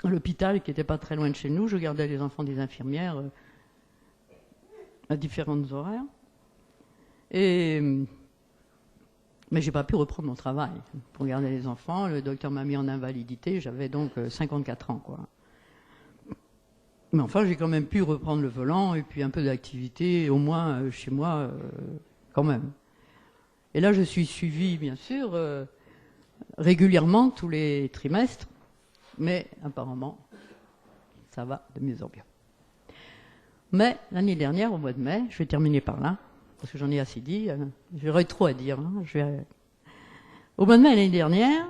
l'hôpital qui n'était pas très loin de chez nous. Je gardais les enfants des infirmières à différentes horaires. Mais j'ai pas pu reprendre mon travail pour garder les enfants. Le docteur m'a mis en invalidité. J'avais donc 54 ans, quoi. Mais enfin, j'ai quand même pu reprendre le volant et puis un peu d'activité, au moins chez moi, quand même. Et là, je suis suivie, bien sûr, régulièrement, tous les trimestres, mais apparemment, ça va de mieux en mieux. Mais l'année dernière, au mois de mai, je vais terminer par là, parce que j'en ai assez dit, j'aurais trop à dire. Hein, Au mois de mai l'année dernière,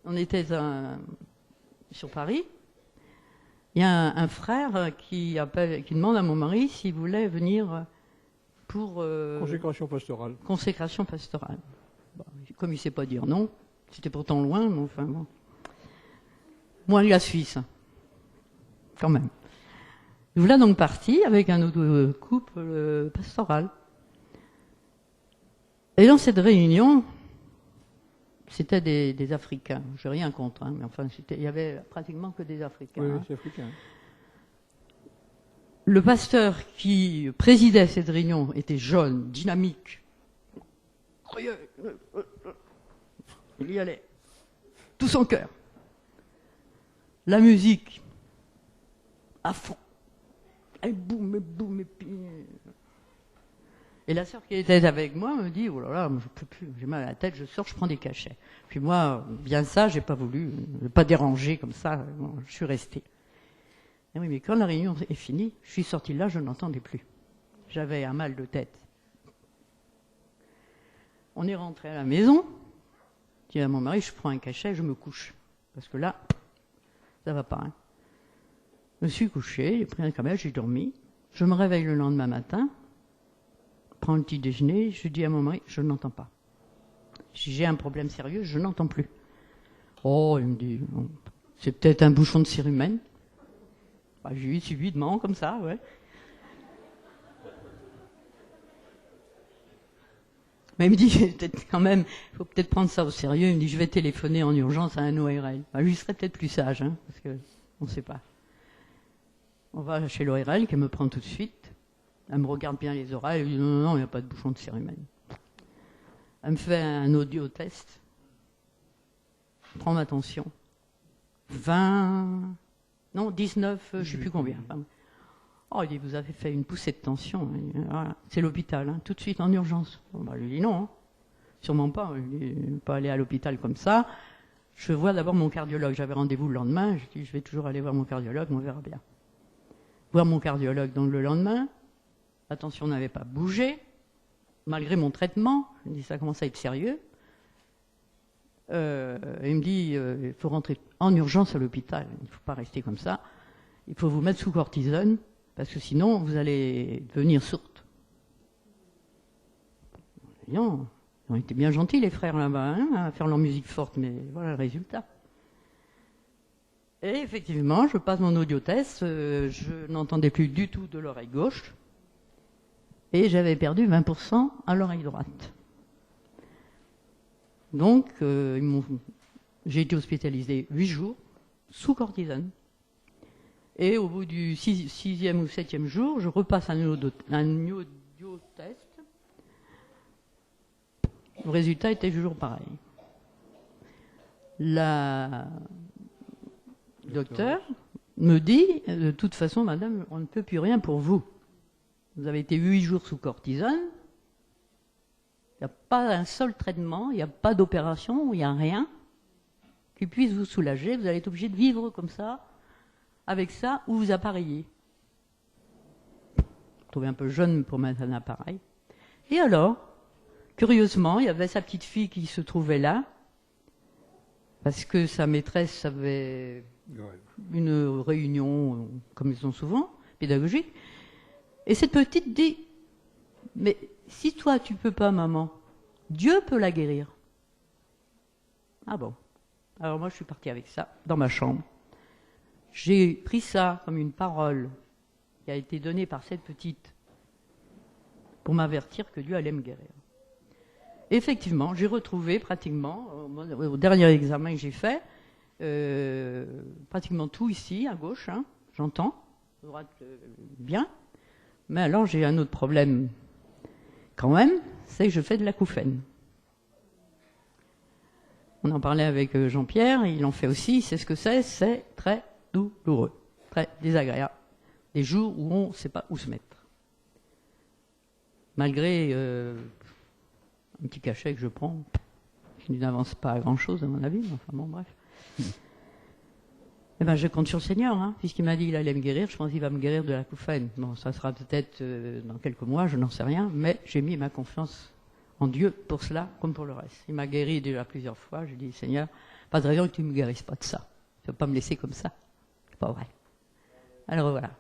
on était sur Paris. Il y a un frère qui demande à mon mari s'il voulait venir pour... Consécration pastorale. Consécration pastorale. Bon, comme il ne sait pas dire non, c'était pourtant loin, mais enfin bon. Moi, la Suisse, quand même. Voilà donc parti avec un autre couple pastoral. Et dans cette réunion, c'était des Africains. Je n'ai rien contre, hein, mais enfin, il y avait pratiquement que des Africains. Oui, hein. c'est africain. Le pasteur qui présidait cette réunion était jeune, dynamique. Il y allait. Tout son cœur. La musique, à fond. Et boum, et puis... Et la sœur qui était avec moi me dit, oh là là, je peux plus, j'ai mal à la tête, je sors, je prends des cachets. Puis moi, bien ça, j'ai pas voulu, pas déranger comme ça, bon, je suis restée. Et oui, mais quand la réunion est finie, je suis sortie de là, je n'entendais plus. J'avais un mal de tête. On est rentré à la maison, je dis à mon mari, je prends un cachet, je me couche. Parce que là, ça va pas. Hein. Je me suis couché, j'ai pris un cachet, j'ai dormi. Je me réveille le lendemain matin, prends le petit déjeuner, je dis à mon mari, je n'entends pas. Si j'ai un problème sérieux, je n'entends plus. Oh, il me dit, c'est peut-être un bouchon de cérumen. Bah, j'ai eu subitement, comme ça, ouais. Mais il me dit, peut-être quand même, il faut peut-être prendre ça au sérieux. Il me dit, je vais téléphoner en urgence à un ORL. Bah, lui serait peut-être plus sage, hein, parce que on ne sait pas. On va chez l'ORL, qui me prend tout de suite. Elle me regarde bien les oreilles, elle me dit, non, non, il n'y a pas de bouchon de cérumen. Elle me fait un audio test. Prends ma tension. 19, je ne sais plus combien. Oh, il dit, vous avez fait une poussée de tension. Voilà. C'est l'hôpital, hein, tout de suite en urgence. Bon, bah, je lui dis non, hein. Sûrement pas. Je dis, pas aller à l'hôpital comme ça. Je vois d'abord mon cardiologue. J'avais rendez-vous le lendemain. Je dis, je vais toujours aller voir mon cardiologue, on verra bien. Voir mon cardiologue donc le lendemain. La tension n'avait pas bougé, malgré mon traitement. Je me dis, ça commence à être sérieux. Il me dit, il faut rentrer en urgence à l'hôpital. Il ne faut pas rester comme ça. Il faut vous mettre sous cortisone. Parce que sinon, vous allez devenir sourde. Non, ils ont été bien gentils, les frères là-bas, hein, à faire leur musique forte, mais voilà le résultat. Et effectivement, je passe mon audiotest, je n'entendais plus du tout de l'oreille gauche, et j'avais perdu 20% à l'oreille droite. Donc, j'ai été hospitalisé 8 jours, sous cortisone. Et au bout du 6e ou 7e jour, je repasse un audiotest. Le résultat était toujours pareil. La docteur me dit, de toute façon, madame, on ne peut plus rien pour vous. Vous avez été 8 jours sous cortisone. Il n'y a pas un seul traitement, il n'y a pas d'opération, il n'y a rien qui puisse vous soulager. Vous allez être obligé de vivre comme ça, avec ça, ou vous appareillez. Je me trouvais un peu jeune pour mettre un appareil. Et alors, curieusement, il y avait sa petite fille qui se trouvait là, parce que sa maîtresse avait une réunion, comme ils ont souvent, pédagogique. Et cette petite dit, mais si toi tu peux pas, maman, Dieu peut la guérir. Ah bon. Alors moi je suis partie avec ça, dans ma chambre. J'ai pris ça comme une parole qui a été donnée par cette petite pour m'avertir que Dieu allait me guérir. Effectivement, j'ai retrouvé pratiquement, au dernier examen que j'ai fait, pratiquement tout ici, à gauche, hein, j'entends, à droite bien, mais alors j'ai un autre problème quand même, c'est que je fais de l'acouphène. On en parlait avec Jean-Pierre, il en fait aussi, c'est ce que c'est très douloureux, très désagréable. Des jours où on ne sait pas où se mettre. Malgré un petit cachet que je prends, qui n'avance pas à grand-chose à mon avis, mais enfin bon, bref. Eh ben, je compte sur le Seigneur, hein, puisqu'il m'a dit qu'il allait me guérir, je pense qu'il va me guérir de l'acouphène. Bon, ça sera peut-être dans quelques mois, je n'en sais rien, mais j'ai mis ma confiance en Dieu pour cela, comme pour le reste. Il m'a guéri déjà plusieurs fois, j'ai dit, Seigneur, pas de raison que tu ne me guérisses pas de ça. Tu ne vas pas me laisser comme ça. C'est pas vrai. Alors voilà.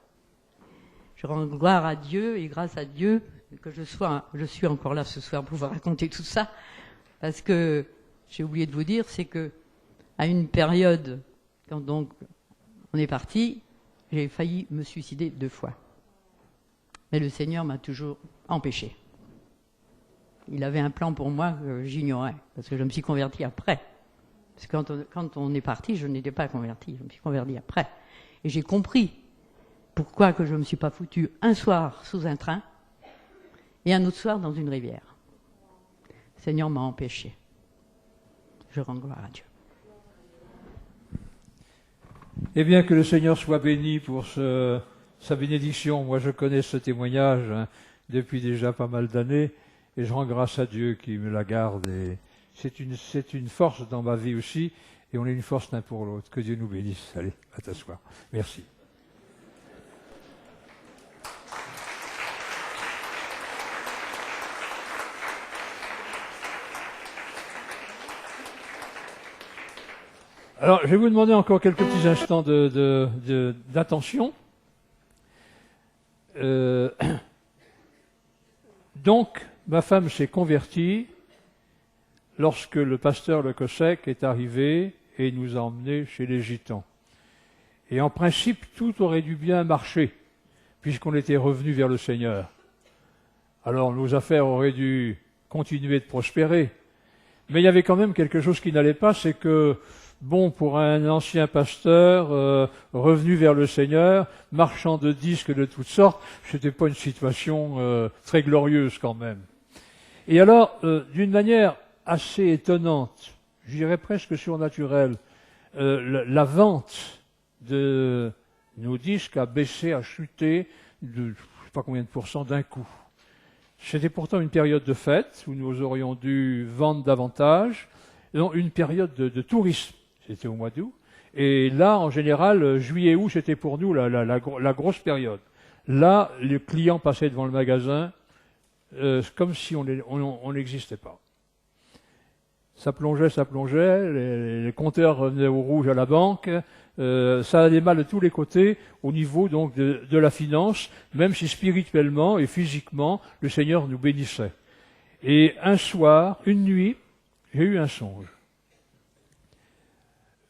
Je rends gloire à Dieu et grâce à Dieu que je suis encore là ce soir pour vous raconter tout ça, parce que j'ai oublié de vous dire, c'est que à une période, quand donc on est parti, j'ai failli me suicider 2 fois. Mais le Seigneur m'a toujours empêché. Il avait un plan pour moi que j'ignorais, parce que je me suis convertie après. Parce que quand on est parti, je n'étais pas convertie, je me suis convertie après. Et j'ai compris pourquoi que je ne me suis pas foutue un soir sous un train et un autre soir dans une rivière. Le Seigneur m'a empêché. Je rends gloire à Dieu. Eh bien, que le Seigneur soit béni pour sa bénédiction. Moi, je connais ce témoignage. Hein. depuis déjà pas mal d'années, et je rends grâce à Dieu qui me la garde. Et c'est une force dans ma vie aussi, et on est une force l'un pour l'autre. Que Dieu nous bénisse. Allez, à t'asseoir. Merci. Alors, je vais vous demander encore quelques petits instants d'attention. Donc, ma femme s'est convertie lorsque le pasteur Le Cossec est arrivé et nous a emmenés chez les Gitans. Et en principe, tout aurait dû bien marcher, puisqu'on était revenu vers le Seigneur. Alors, nos affaires auraient dû continuer de prospérer. Mais il y avait quand même quelque chose qui n'allait pas, c'est que, bon, pour un ancien pasteur revenu vers le Seigneur, marchand de disques de toutes sortes, c'était pas une situation très glorieuse quand même. Et alors, d'une manière assez étonnante, je dirais presque surnaturelle, la vente de nos disques a baissé, a chuté de je ne sais pas combien de pourcents d'un coup. C'était pourtant une période de fête où nous aurions dû vendre davantage, non, une période de tourisme. C'était au mois d'août. Et là, en général, juillet-août, c'était pour nous la grosse période. Là, les clients passaient devant le magasin comme si on n'existait pas. Ça plongeait, les compteurs revenaient au rouge à la banque, ça allait mal de tous les côtés au niveau donc de la finance, même si spirituellement et physiquement, le Seigneur nous bénissait. Et un soir, une nuit, j'ai eu un songe.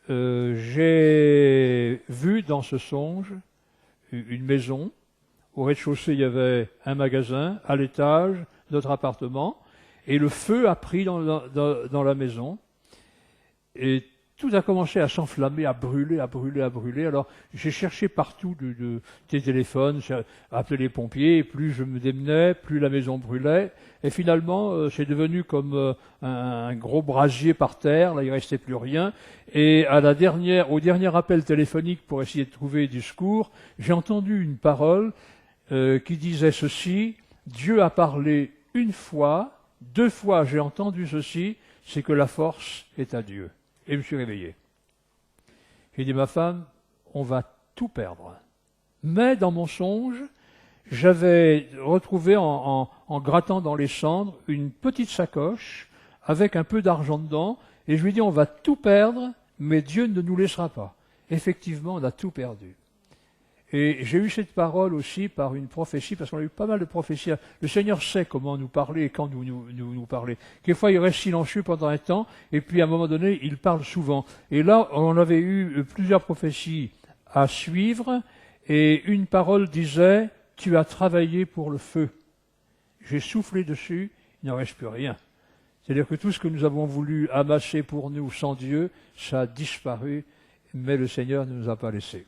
J'ai vu dans ce songe une maison. Au rez-de-chaussée, il y avait un magasin. À l'étage, notre appartement. Et le feu a pris dans la maison. Et tout a commencé à s'enflammer, à brûler. Alors, j'ai cherché partout des téléphones, j'ai appelé les pompiers. Et plus je me démenais, plus la maison brûlait. Et finalement, c'est devenu comme un gros brasier par terre. Là, il restait plus rien. Et au dernier appel téléphonique pour essayer de trouver du secours, j'ai entendu une parole qui disait ceci: Dieu a parlé une fois, 2 fois j'ai entendu ceci, c'est que la force est à Dieu. Et je me suis réveillé. J'ai dit, ma femme, on va tout perdre. Mais dans mon songe, j'avais retrouvé en grattant dans les cendres une petite sacoche avec un peu d'argent dedans, et je lui ai dit, on va tout perdre, mais Dieu ne nous laissera pas. Effectivement, on a tout perdu. Et j'ai eu cette parole aussi par une prophétie, parce qu'on a eu pas mal de prophéties. Le Seigneur sait comment nous parler et quand nous parler. Quelquefois, il reste silencieux pendant un temps, et puis à un moment donné, il parle souvent. Et là, on avait eu plusieurs prophéties à suivre, et une parole disait, « Tu as travaillé pour le feu. » J'ai soufflé dessus, il n'en reste plus rien. C'est-à-dire que tout ce que nous avons voulu amasser pour nous sans Dieu, ça a disparu, mais le Seigneur ne nous a pas laissés.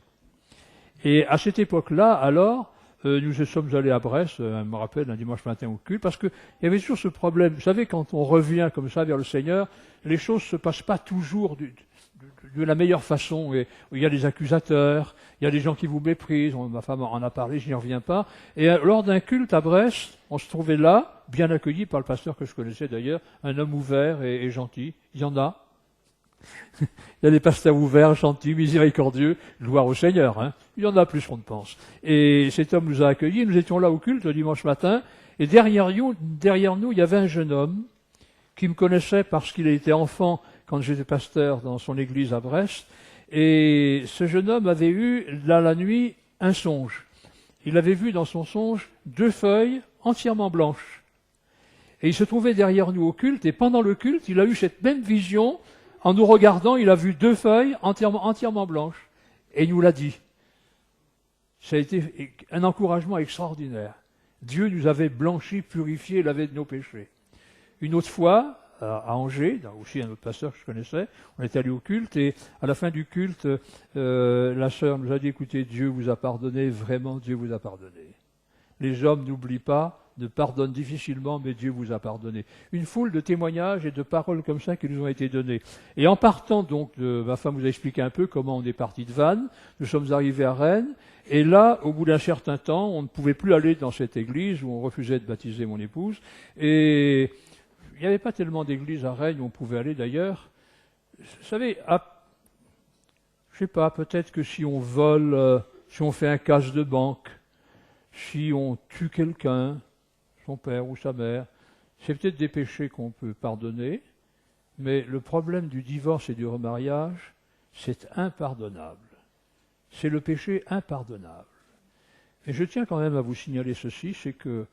Et à cette époque-là, alors, nous sommes allés à Brest, je me rappelle, un dimanche matin au culte, parce qu'il y avait toujours ce problème. Vous savez, quand on revient comme ça vers le Seigneur, les choses ne se passent pas toujours de la meilleure façon. Et il y a des accusateurs, il y a des gens qui vous méprisent, ma femme en a parlé, je n'y reviens pas. Et lors d'un culte à Brest, on se trouvait là, bien accueilli par le pasteur que je connaissais d'ailleurs, un homme ouvert et gentil. Il y en a. Il y a des pasteurs ouverts, gentils, miséricordieux, gloire au Seigneur. Hein. Il y en a plus qu'on ne pense. Et cet homme nous a accueillis, nous étions là au culte le dimanche matin, et derrière nous, il y avait un jeune homme qui me connaissait parce qu'il était enfant quand j'étais pasteur dans son église à Brest, et ce jeune homme avait eu, dans la nuit, un songe. Il avait vu dans son songe 2 feuilles entièrement blanches. Et il se trouvait derrière nous au culte, et pendant le culte, il a eu cette même vision. En nous regardant, il a vu 2 feuilles entièrement blanches. Et il nous l'a dit. Ça a été un encouragement extraordinaire. Dieu nous avait blanchis, purifiés, lavé de nos péchés. Une autre fois, à Angers, aussi un autre pasteur que je connaissais, on est allé au culte, et à la fin du culte, la sœur nous a dit, écoutez, Dieu vous a pardonné, vraiment Dieu vous a pardonné. Les hommes n'oublient pas, ne pardonne difficilement, mais Dieu vous a pardonné. Une foule de témoignages et de paroles comme ça qui nous ont été données. Et en partant donc, ma femme vous a expliqué un peu comment on est parti de Vannes, nous sommes arrivés à Rennes, et là, au bout d'un certain temps, on ne pouvait plus aller dans cette église où on refusait de baptiser mon épouse, et il n'y avait pas tellement d'églises à Rennes où on pouvait aller d'ailleurs. Vous savez, je sais pas, peut-être que si on vole, si on fait un casse de banque, si on tue quelqu'un, son père ou sa mère, c'est peut-être des péchés qu'on peut pardonner, mais le problème du divorce et du remariage, c'est impardonnable. C'est le péché impardonnable. Et je tiens quand même à vous signaler ceci, c'est que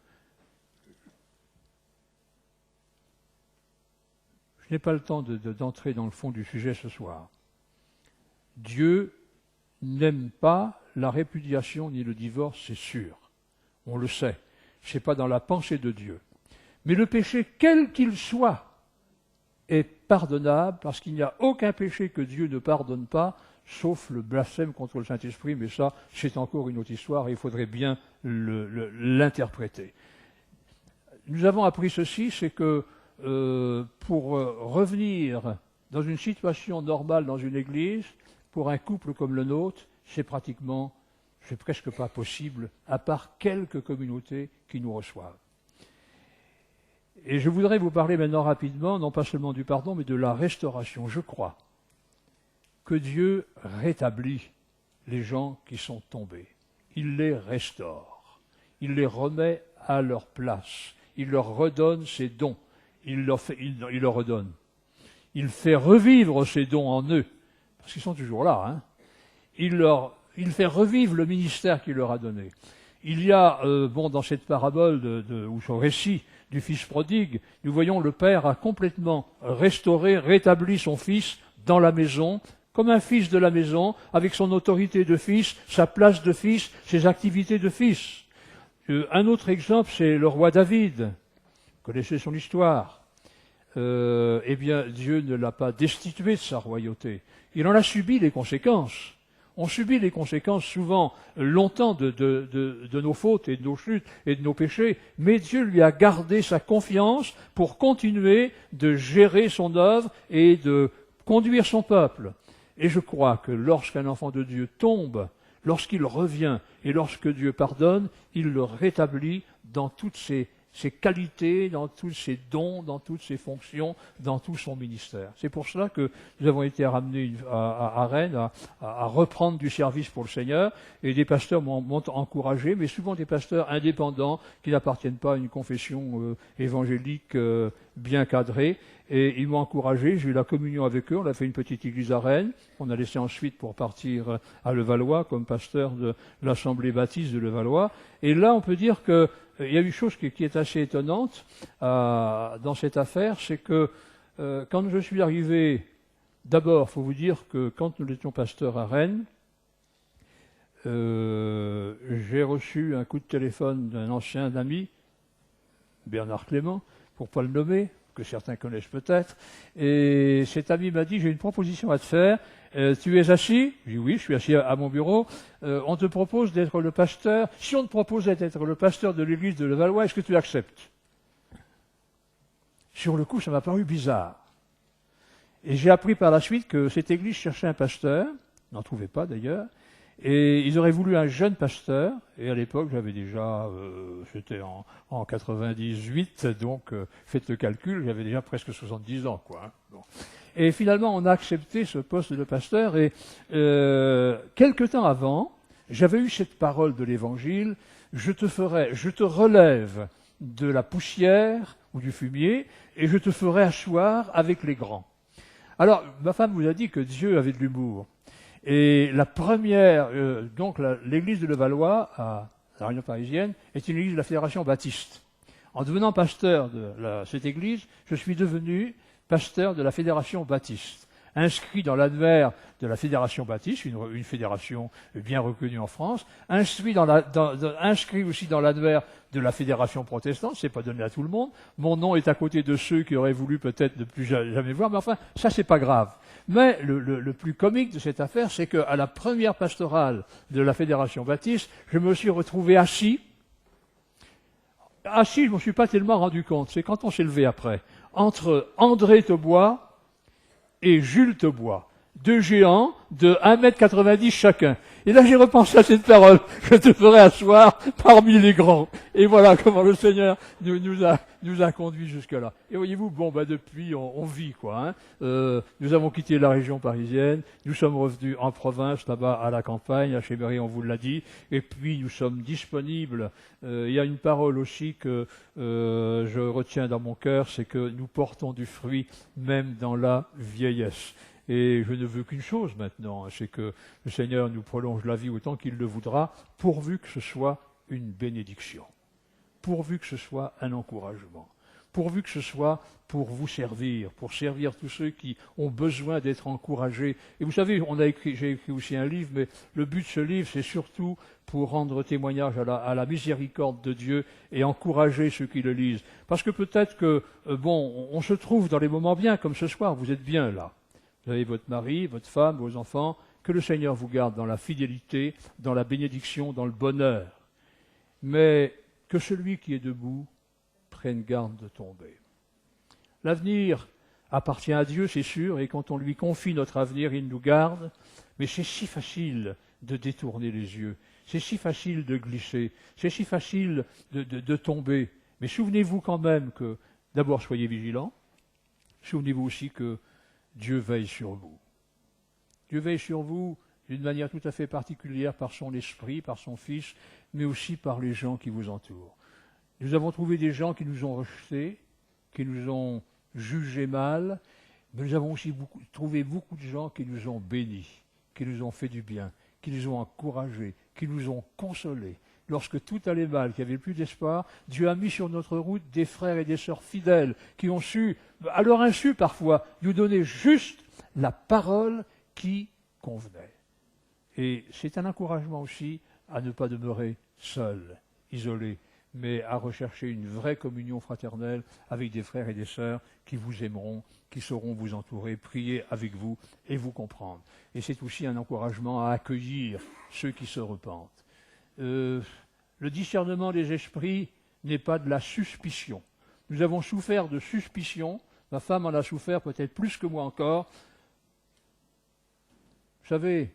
je n'ai pas le temps d'entrer dans le fond du sujet ce soir. Dieu n'aime pas la répudiation ni le divorce, c'est sûr. On le sait. Ce n'est pas dans la pensée de Dieu. Mais le péché, quel qu'il soit, est pardonnable parce qu'il n'y a aucun péché que Dieu ne pardonne pas, sauf le blasphème contre le Saint-Esprit. Mais ça, c'est encore une autre histoire et il faudrait bien l'interpréter. Nous avons appris ceci, c'est que pour revenir dans une situation normale dans une église, pour un couple comme le nôtre, c'est presque pas possible, à part quelques communautés qui nous reçoivent. Et je voudrais vous parler maintenant rapidement, non pas seulement du pardon, mais de la restauration. Je crois que Dieu rétablit les gens qui sont tombés. Il les restaure. Il les remet à leur place. Il leur redonne ses dons. Il leur redonne. Il fait revivre ses dons en eux, parce qu'ils sont toujours là. Hein. Il fait revivre le ministère qu'il leur a donné. Il y a, dans cette parabole ou ce récit du fils prodigue, nous voyons le père a complètement restauré, rétabli son fils dans la maison, comme un fils de la maison, avec son autorité de fils, sa place de fils, ses activités de fils. Un autre exemple, c'est le roi David. Vous connaissez son histoire. Eh bien, Dieu ne l'a pas destitué de sa royauté. Il en a subi les conséquences. On subit les conséquences souvent longtemps de nos fautes et de nos chutes et de nos péchés, mais Dieu lui a gardé sa confiance pour continuer de gérer son œuvre et de conduire son peuple. Et je crois que lorsqu'un enfant de Dieu tombe, lorsqu'il revient et lorsque Dieu pardonne, il le rétablit dans toutes ses qualités, dans tous ses dons, dans toutes ses fonctions, dans tout son ministère. C'est pour cela que nous avons été ramenés à Rennes à reprendre du service pour le Seigneur, et des pasteurs m'ont encouragé, mais souvent des pasteurs indépendants qui n'appartiennent pas à une confession évangélique bien cadrée, et ils m'ont encouragé, j'ai eu la communion avec eux, on a fait une petite église à Rennes, on a laissé ensuite pour partir à Levallois comme pasteur de l'Assemblée baptiste de Levallois, et là on peut dire que il y a une chose qui est assez étonnante dans cette affaire, c'est que quand je suis arrivé, d'abord, il faut vous dire que quand nous étions pasteurs à Rennes, j'ai reçu un coup de téléphone d'un ancien ami, Bernard Clément, pour ne pas le nommer, que certains connaissent peut-être, et cet ami m'a dit, j'ai une proposition à te faire, tu es assis? J'ai dit oui, je suis assis à mon bureau, on te propose d'être le pasteur, si on te proposait d'être le pasteur de l'église de Levallois, est-ce que tu acceptes? Sur le coup, ça m'a paru bizarre. Et j'ai appris par la suite que cette église cherchait un pasteur, n'en trouvait pas d'ailleurs, et ils auraient voulu un jeune pasteur, et à l'époque j'avais déjà, c'était en 98, donc faites le calcul, j'avais déjà presque 70 ans, quoi. Hein. Bon. Et finalement on a accepté ce poste de pasteur, et quelque temps avant, j'avais eu cette parole de l'Évangile, je te relève de la poussière ou du fumier, et je te ferai asseoir avec les grands. Alors, ma femme vous a dit que Dieu avait de l'humour. Et la première, l'église de Levallois, à la Réunion parisienne, est une église de la Fédération baptiste. En devenant pasteur de cette église, je suis devenu pasteur de la Fédération baptiste, inscrit dans l'annuaire de la Fédération baptiste, une fédération bien reconnue en France, inscrit aussi dans l'annuaire de la Fédération protestante, c'est pas donné à tout le monde. Mon nom est à côté de ceux qui auraient voulu peut-être ne plus jamais voir, mais enfin, ça c'est pas grave. Mais le plus comique de cette affaire, c'est qu'à la première pastorale de la Fédération baptiste, je me suis retrouvé assis Ah si, je ne m'en suis pas tellement rendu compte. C'est quand on s'est levé après. Entre André Taubois et Jules Taubois. Deux géants de 1,90 m chacun. Et là, j'ai repensé à cette parole. Je te ferai asseoir parmi les grands. Et voilà comment le Seigneur nous a conduits jusque-là. Et voyez-vous, depuis, on vit, quoi. Hein. Nous avons quitté la région parisienne. Nous sommes revenus en province, là-bas, à la campagne, à Chébéry, on vous l'a dit. Et puis, nous sommes disponibles. Il y a une parole aussi que je retiens dans mon cœur, c'est que nous portons du fruit, même dans la vieillesse. Et je ne veux qu'une chose maintenant, c'est que le Seigneur nous prolonge la vie autant qu'il le voudra, pourvu que ce soit une bénédiction, pourvu que ce soit un encouragement, pourvu que ce soit pour vous servir, pour servir tous ceux qui ont besoin d'être encouragés. Et vous savez, j'ai écrit aussi un livre, mais le but de ce livre, c'est surtout pour rendre témoignage à la miséricorde de Dieu et encourager ceux qui le lisent. Parce que peut-être que, on se trouve dans les moments bien, comme ce soir, vous êtes bien là. Vous avez votre mari, votre femme, vos enfants, que le Seigneur vous garde dans la fidélité, dans la bénédiction, dans le bonheur. Mais que celui qui est debout prenne garde de tomber. L'avenir appartient à Dieu, c'est sûr, et quand on lui confie notre avenir, il nous garde. Mais c'est si facile de détourner les yeux, c'est si facile de glisser, c'est si facile de tomber. Mais souvenez-vous quand même que, d'abord, soyez vigilants. Souvenez-vous aussi que Dieu veille sur vous. Dieu veille sur vous d'une manière tout à fait particulière par son esprit, par son Fils, mais aussi par les gens qui vous entourent. Nous avons trouvé des gens qui nous ont rejetés, qui nous ont jugés mal, mais nous avons aussi trouvé beaucoup de gens qui nous ont bénis, qui nous ont fait du bien, qui nous ont encouragés, qui nous ont consolés. Lorsque tout allait mal, qu'il n'y avait plus d'espoir, Dieu a mis sur notre route des frères et des sœurs fidèles qui ont su, à leur insu parfois, nous donner juste la parole qui convenait. Et c'est un encouragement aussi à ne pas demeurer seul, isolé, mais à rechercher une vraie communion fraternelle avec des frères et des sœurs qui vous aimeront, qui sauront vous entourer, prier avec vous et vous comprendre. Et c'est aussi un encouragement à accueillir ceux qui se repentent. Le discernement des esprits n'est pas de la suspicion. Nous avons souffert de suspicion. Ma femme en a souffert peut-être plus que moi encore. Vous savez,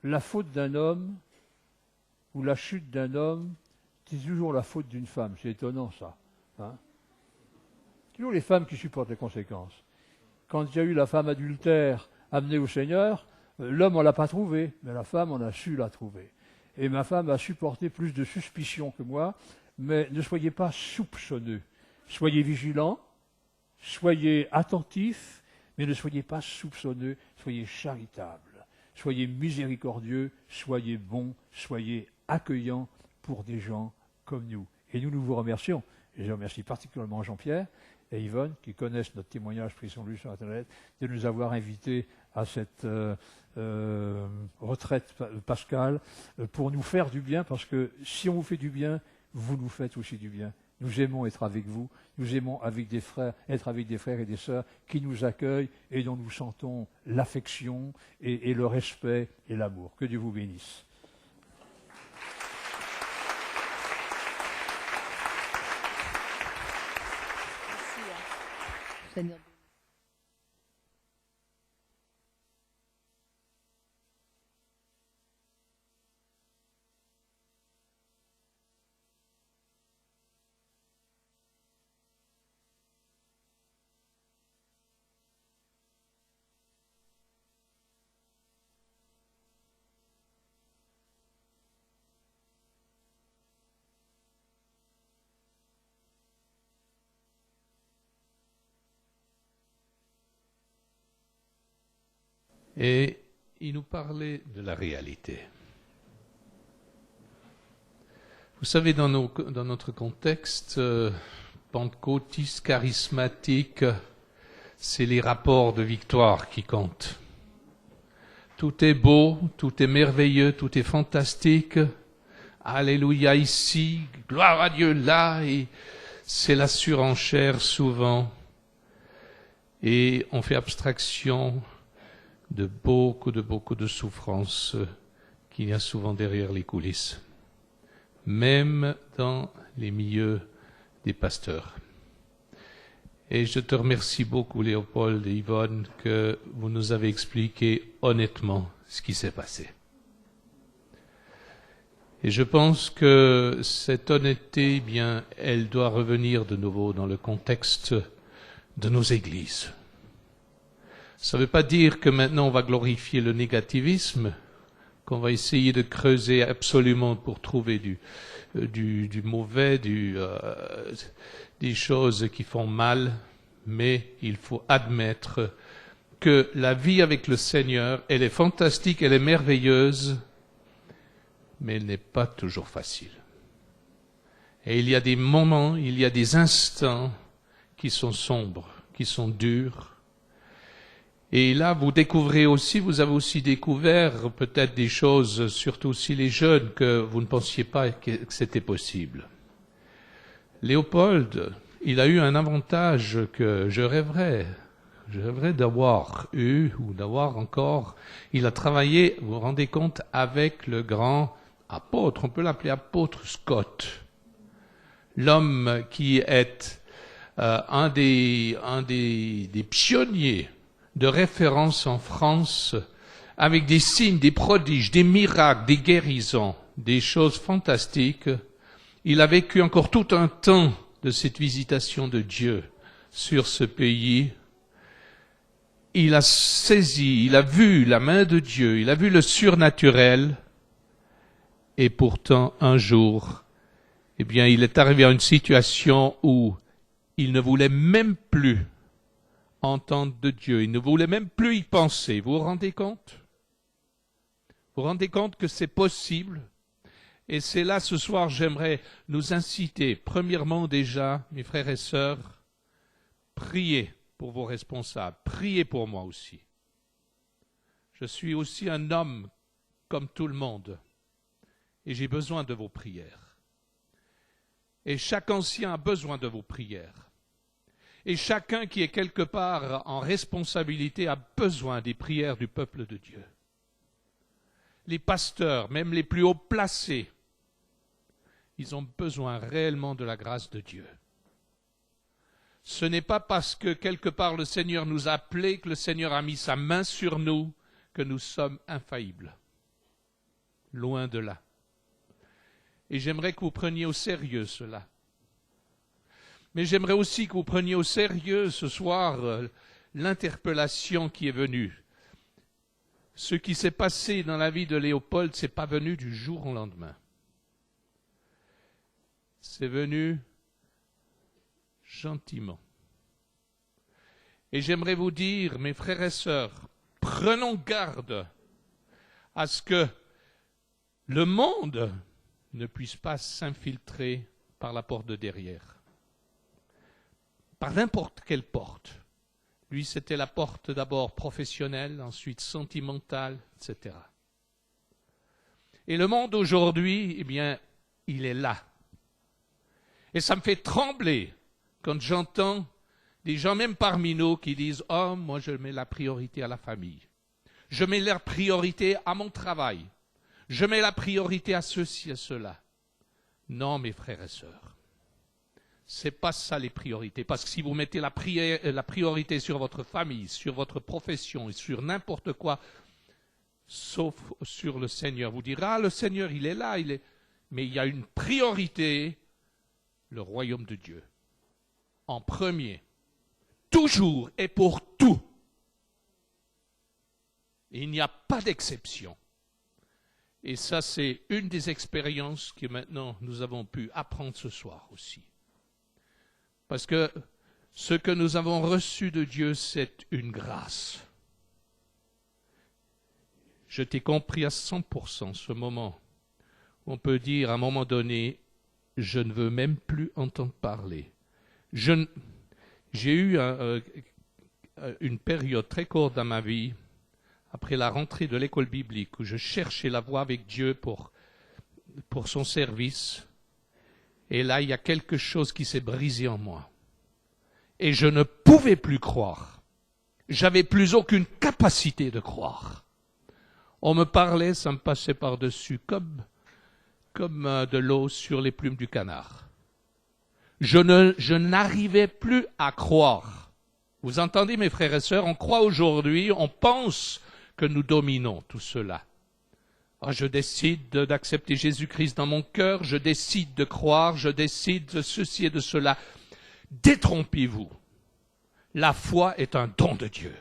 la faute d'un homme ou la chute d'un homme, c'est toujours la faute d'une femme. C'est étonnant ça. Hein? Toujours les femmes qui supportent les conséquences. Quand il y a eu la femme adultère amenée au Seigneur, l'homme, on ne l'a pas trouvée, mais la femme, on a su la trouver. Et ma femme a supporté plus de suspicion que moi, mais ne soyez pas soupçonneux. Soyez vigilants, soyez attentifs, mais ne soyez pas soupçonneux, soyez charitables, soyez miséricordieux, soyez bons, soyez accueillants pour des gens comme nous. Et nous vous remercions, et je remercie particulièrement Jean-Pierre et Yvonne, qui connaissent notre témoignage pris sur lui sur Internet, de nous avoir invités à cette retraite pascale pour nous faire du bien, parce que si on vous fait du bien, vous nous faites aussi du bien. Nous aimons être avec vous, nous aimons être avec des frères et des sœurs qui nous accueillent et dont nous sentons l'affection et le respect et l'amour. Que Dieu vous bénisse. Seigneur. Et il nous parlait de la réalité. Vous savez, dans notre contexte pentecôtiste, charismatique, c'est les rapports de victoire qui comptent. Tout est beau, tout est merveilleux, tout est fantastique. Alléluia ici, gloire à Dieu là, et c'est la surenchère souvent. Et on fait abstraction de beaucoup de souffrances qu'il y a souvent derrière les coulisses. Même dans les milieux des pasteurs. Et je te remercie beaucoup, Léopold et Yvonne, que vous nous avez expliqué honnêtement ce qui s'est passé. Et je pense que cette honnêteté, eh bien, elle doit revenir de nouveau dans le contexte de nos églises. Ça ne veut pas dire que maintenant on va glorifier le négativisme, qu'on va essayer de creuser absolument pour trouver du mauvais, des choses qui font mal, mais il faut admettre que la vie avec le Seigneur, elle est fantastique, elle est merveilleuse, mais elle n'est pas toujours facile. Et il y a des moments, il y a des instants qui sont sombres, qui sont durs. Et là, vous découvrez aussi, vous avez aussi découvert peut-être des choses, surtout aussi les jeunes, que vous ne pensiez pas que c'était possible. Léopold, il a eu un avantage que je rêverais d'avoir eu ou d'avoir encore. Il a travaillé, vous vous rendez compte, avec le grand apôtre, on peut l'appeler apôtre Scott, l'homme qui est un des pionniers de référence en France, avec des signes, des prodiges, des miracles, des guérisons, des choses fantastiques. Il a vécu encore tout un temps de cette visitation de Dieu sur ce pays. Il a saisi, il a vu la main de Dieu, il a vu le surnaturel, et pourtant un jour, eh bien, il est arrivé à une situation où il ne voulait même plus entendre de Dieu, il ne voulait même plus y penser. Vous vous rendez compte? Vous vous rendez compte que c'est possible? Et c'est là, ce soir, j'aimerais nous inciter, premièrement déjà, mes frères et sœurs, priez pour vos responsables, priez pour moi aussi. Je suis aussi un homme comme tout le monde, et j'ai besoin de vos prières. Et chaque ancien a besoin de vos prières. Et chacun qui est quelque part en responsabilité a besoin des prières du peuple de Dieu. Les pasteurs, même les plus haut placés, ils ont besoin réellement de la grâce de Dieu. Ce n'est pas parce que quelque part le Seigneur nous a appelés, que le Seigneur a mis sa main sur nous, que nous sommes infaillibles. Loin de là. Et j'aimerais que vous preniez au sérieux cela. Mais j'aimerais aussi que vous preniez au sérieux ce soir l'interpellation qui est venue. Ce qui s'est passé dans la vie de Léopold, ce n'est pas venu du jour au lendemain. C'est venu gentiment. Et j'aimerais vous dire, mes frères et sœurs, prenons garde à ce que le monde ne puisse pas s'infiltrer par la porte de derrière. Par n'importe quelle porte. Lui, c'était la porte d'abord professionnelle, ensuite sentimentale, etc. Et le monde aujourd'hui, eh bien, il est là. Et ça me fait trembler quand j'entends des gens, même parmi nous, qui disent « Oh, moi je mets la priorité à la famille. Je mets la priorité à mon travail. Je mets la priorité à ceci, à cela. » Non, mes frères et sœurs. C'est pas ça les priorités. Parce que si vous mettez la priorité sur votre famille, sur votre profession et sur n'importe quoi, sauf sur le Seigneur, vous direz « Ah, le Seigneur, il est là, il est... » Mais il y a une priorité, le royaume de Dieu. En premier. Toujours et pour tout. Et il n'y a pas d'exception. Et ça, c'est une des expériences que maintenant nous avons pu apprendre ce soir aussi. Parce que ce que nous avons reçu de Dieu, c'est une grâce. Je t'ai compris à 100% ce moment. On peut dire à un moment donné, je ne veux même plus entendre parler. J'ai eu une période très courte dans ma vie, après la rentrée de l'école biblique, où je cherchais la voie avec Dieu pour son service. Et là, il y a quelque chose qui s'est brisé en moi. Et je ne pouvais plus croire. J'avais plus aucune capacité de croire. On me parlait, ça me passait par-dessus comme de l'eau sur les plumes du canard. je n'arrivais plus à croire. Vous entendez, mes frères et sœurs, on croit aujourd'hui, on pense que nous dominons tout cela. Ah, je décide d'accepter Jésus-Christ dans mon cœur, je décide de croire, je décide de ceci et de cela. Détrompez-vous. La foi est un don de Dieu.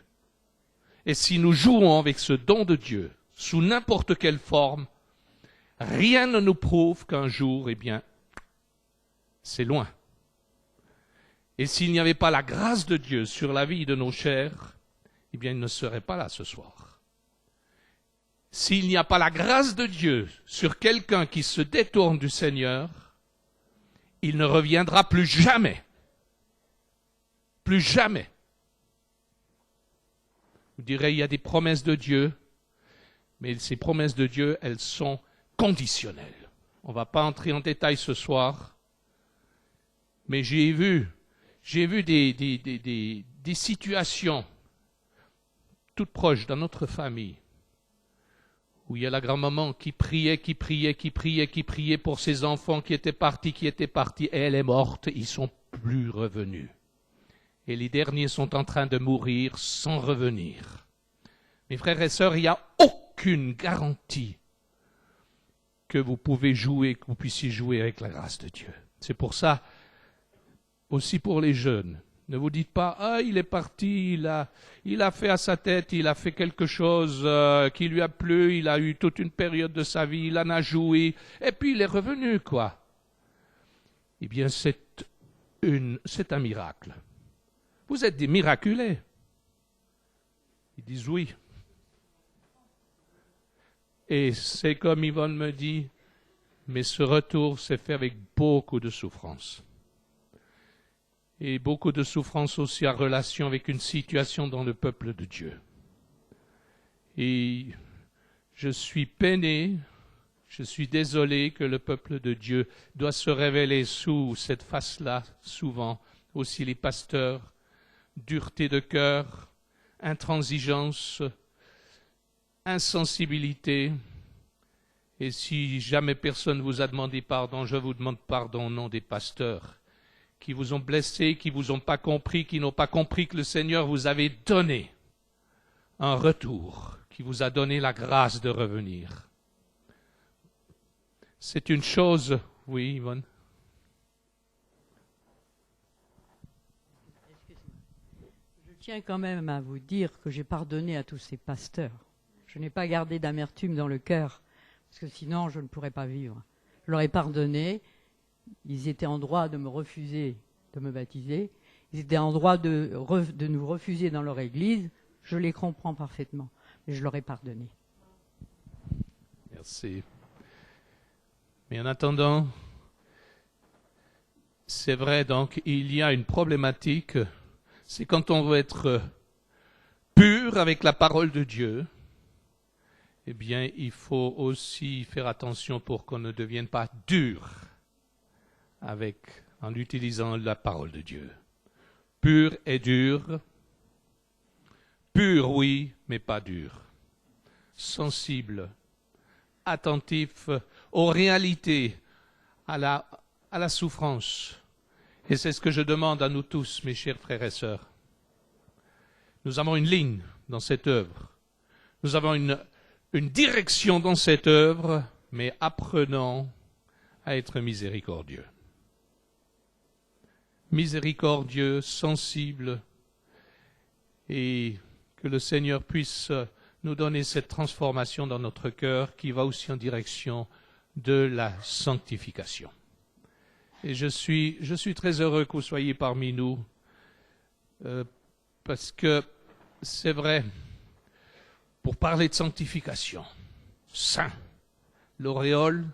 Et si nous jouons avec ce don de Dieu, sous n'importe quelle forme, rien ne nous prouve qu'un jour, eh bien, c'est loin. Et s'il n'y avait pas la grâce de Dieu sur la vie de nos chers, eh bien, ils ne seraient pas là ce soir. S'il n'y a pas la grâce de Dieu sur quelqu'un qui se détourne du Seigneur, il ne reviendra plus jamais. Plus jamais. Vous direz, il y a des promesses de Dieu, mais ces promesses de Dieu, elles sont conditionnelles. On ne va pas entrer en détail ce soir, mais j'ai vu des situations toutes proches dans notre famille, où il y a la grand-maman qui priait pour ses enfants qui étaient partis, et elle est morte, ils ne sont plus revenus. Et les derniers sont en train de mourir sans revenir. Mes frères et sœurs, il n'y a aucune garantie que vous pouvez jouer, que vous puissiez jouer avec la grâce de Dieu. C'est pour ça, aussi pour les jeunes, ne vous dites pas, ah, il est parti, il a fait à sa tête, il a fait quelque chose qui lui a plu, il a eu toute une période de sa vie, il en a joué, et puis il est revenu, quoi. Eh bien, c'est un miracle. Vous êtes des miraculés. Ils disent oui. Et c'est comme Yvonne me dit, mais ce retour s'est fait avec beaucoup de souffrance. Et beaucoup de souffrance aussi en relation avec une situation dans le peuple de Dieu. Et je suis peiné, je suis désolé que le peuple de Dieu doit se révéler sous cette face-là, souvent, aussi les pasteurs, dureté de cœur, intransigeance, insensibilité. Et si jamais personne vous a demandé pardon, je vous demande pardon au nom des pasteurs qui vous ont blessé, qui vous ont pas compris, qui n'ont pas compris que le Seigneur vous avait donné un retour, qui vous a donné la grâce de revenir. C'est une chose, oui, Yvonne. Je tiens quand même à vous dire que j'ai pardonné à tous ces pasteurs. Je n'ai pas gardé d'amertume dans le cœur, parce que sinon je ne pourrais pas vivre. Je leur ai pardonné, ils étaient en droit de me refuser de me baptiser, ils étaient en droit de nous refuser dans leur église, je les comprends parfaitement, mais je leur ai pardonné. Merci. Mais en attendant, c'est vrai donc, il y a une problématique. C'est quand on veut être pur avec la parole de Dieu, eh bien, il faut aussi faire attention pour qu'on ne devienne pas dur en utilisant la parole de Dieu. Pur et dur. Pur, oui, mais pas dur. Sensible, attentif aux réalités, à la souffrance. Et c'est ce que je demande à nous tous, mes chers frères et sœurs. Nous avons une ligne dans cette œuvre. Nous avons une direction dans cette œuvre, mais apprenons à être miséricordieux. Miséricordieux, sensible, et que le Seigneur puisse nous donner cette transformation dans notre cœur qui va aussi en direction de la sanctification. Et je suis très heureux que vous soyez parmi nous, parce que c'est vrai, pour parler de sanctification, saint, l'auréole,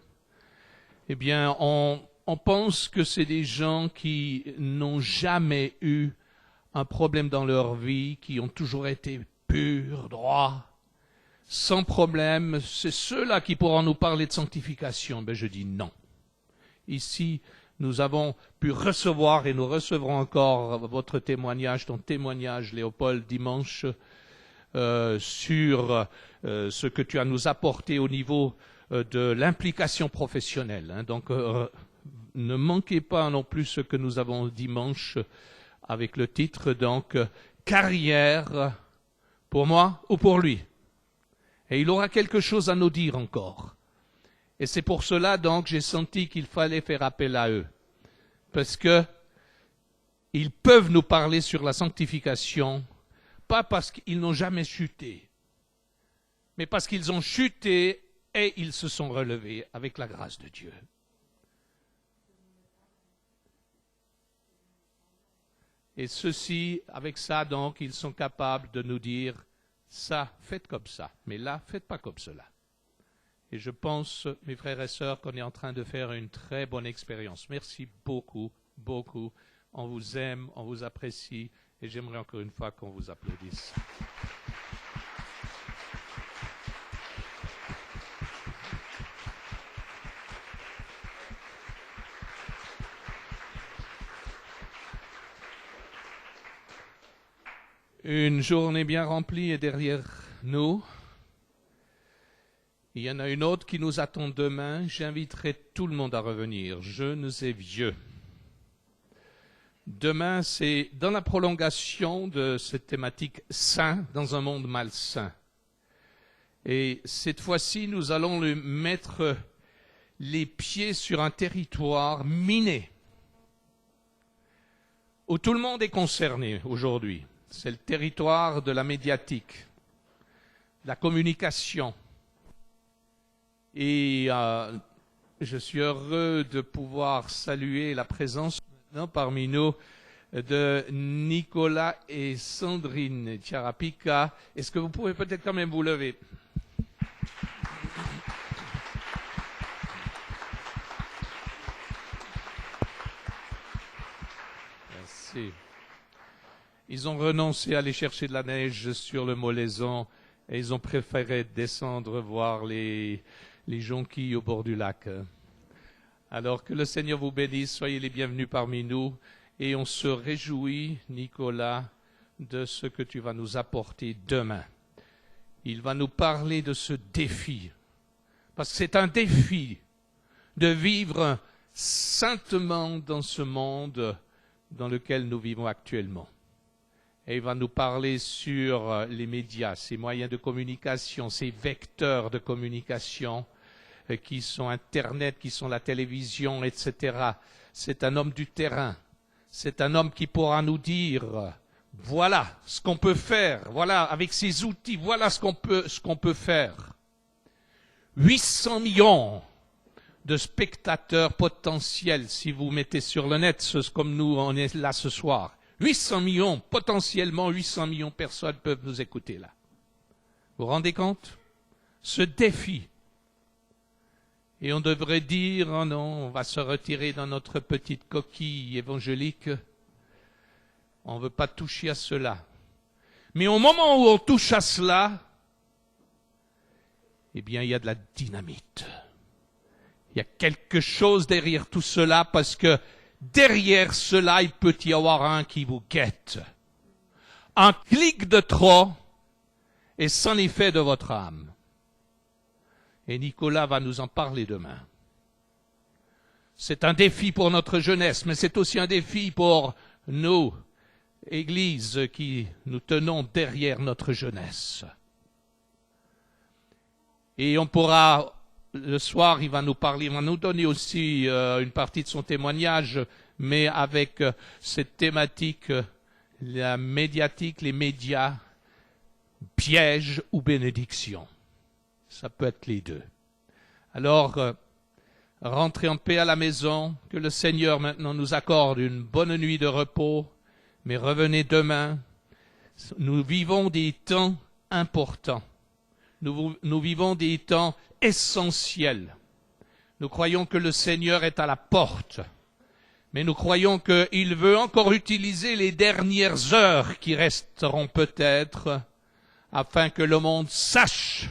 eh bien, on pense que c'est des gens qui n'ont jamais eu un problème dans leur vie, qui ont toujours été purs, droits, sans problème. C'est ceux-là qui pourront nous parler de sanctification. Ben, je dis non. Ici, nous avons pu recevoir, et nous recevrons encore votre témoignage, ton témoignage, Léopold, dimanche, sur ce que tu as nous apporté au niveau de l'implication professionnelle. Donc, ne manquez pas non plus ce que nous avons dimanche avec le titre, donc, carrière pour moi ou pour lui. Et il aura quelque chose à nous dire encore. Et c'est pour cela, donc, j'ai senti qu'il fallait faire appel à eux. Parce que ils peuvent nous parler sur la sanctification, pas parce qu'ils n'ont jamais chuté, mais parce qu'ils ont chuté et ils se sont relevés avec la grâce de Dieu. Et ceux-ci, avec ça, donc, ils sont capables de nous dire, ça, faites comme ça, mais là, faites pas comme cela. Et je pense, mes frères et sœurs, qu'on est en train de faire une très bonne expérience. Merci beaucoup, beaucoup. On vous aime, on vous apprécie, et j'aimerais encore une fois qu'on vous applaudisse. Une journée bien remplie est derrière nous. Il y en a une autre qui nous attend demain. J'inviterai tout le monde à revenir, jeunes et vieux. Demain, c'est dans la prolongation de cette thématique saint dans un monde malsain. Et cette fois-ci, nous allons mettre les pieds sur un territoire miné, où tout le monde est concerné aujourd'hui. C'est le territoire de la médiatique, de la communication. Et je suis heureux de pouvoir saluer la présence maintenant parmi nous de Nicolas et Sandrine Tiarapika. Est-ce que vous pouvez peut-être quand même vous lever? Merci. Ils ont renoncé à aller chercher de la neige sur le Molaison et ils ont préféré descendre voir les jonquilles au bord du lac. Alors que le Seigneur vous bénisse, soyez les bienvenus parmi nous et on se réjouit, Nicolas, de ce que tu vas nous apporter demain. Il va nous parler de ce défi, parce que c'est un défi de vivre saintement dans ce monde dans lequel nous vivons actuellement. Et il va nous parler sur les médias, ces moyens de communication, ces vecteurs de communication qui sont Internet, qui sont la télévision, etc. C'est un homme du terrain. C'est un homme qui pourra nous dire, voilà ce qu'on peut faire, voilà avec ces outils, voilà ce qu'on peut faire. 800 millions de spectateurs potentiels, si vous mettez sur le net, comme nous, on est là ce soir. 800 millions, potentiellement 800 millions de personnes peuvent nous écouter là. Vous vous rendez compte? Ce défi. Et on devrait dire, oh non, on va se retirer dans notre petite coquille évangélique. On ne veut pas toucher à cela. Mais au moment où on touche à cela, eh bien, il y a de la dynamite. Il y a quelque chose derrière tout cela parce que derrière cela, il peut y avoir un qui vous guette. Un clic de trop et c'en est fait de votre âme. Et Nicolas va nous en parler demain. C'est un défi pour notre jeunesse, mais c'est aussi un défi pour nous, Église, qui nous tenons derrière notre jeunesse. Et on pourra, le soir, il va nous parler, il va nous donner aussi une partie de son témoignage, mais avec cette thématique, la médiatique, les médias, piège ou bénédiction. Ça peut être les deux. Alors, rentrez en paix à la maison, que le Seigneur maintenant nous accorde une bonne nuit de repos, mais revenez demain. Nous vivons des temps importants. Nous vivons des temps essentiels. Nous croyons que le Seigneur est à la porte, mais nous croyons qu'il veut encore utiliser les dernières heures qui resteront peut-être afin que le monde sache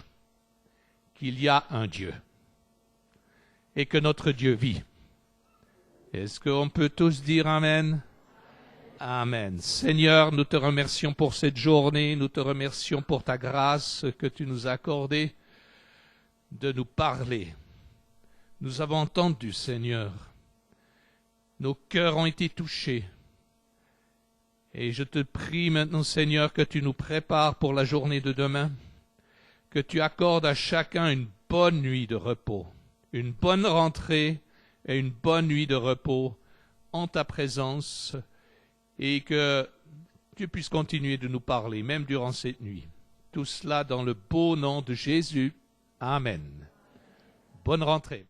qu'il y a un Dieu et que notre Dieu vit. Est-ce qu'on peut tous dire Amen? Amen. Seigneur, nous te remercions pour cette journée, nous te remercions pour ta grâce que tu nous as accordée de nous parler. Nous avons entendu, Seigneur, Nos cœurs ont été touchés. Et je te prie maintenant, Seigneur, que tu nous prépares pour la journée de demain, que tu accordes à chacun une bonne nuit de repos, une bonne rentrée et une bonne nuit de repos en ta présence, et que tu puisses continuer de nous parler, même durant cette nuit. Tout cela dans le beau nom de Jésus. Amen. Bonne rentrée.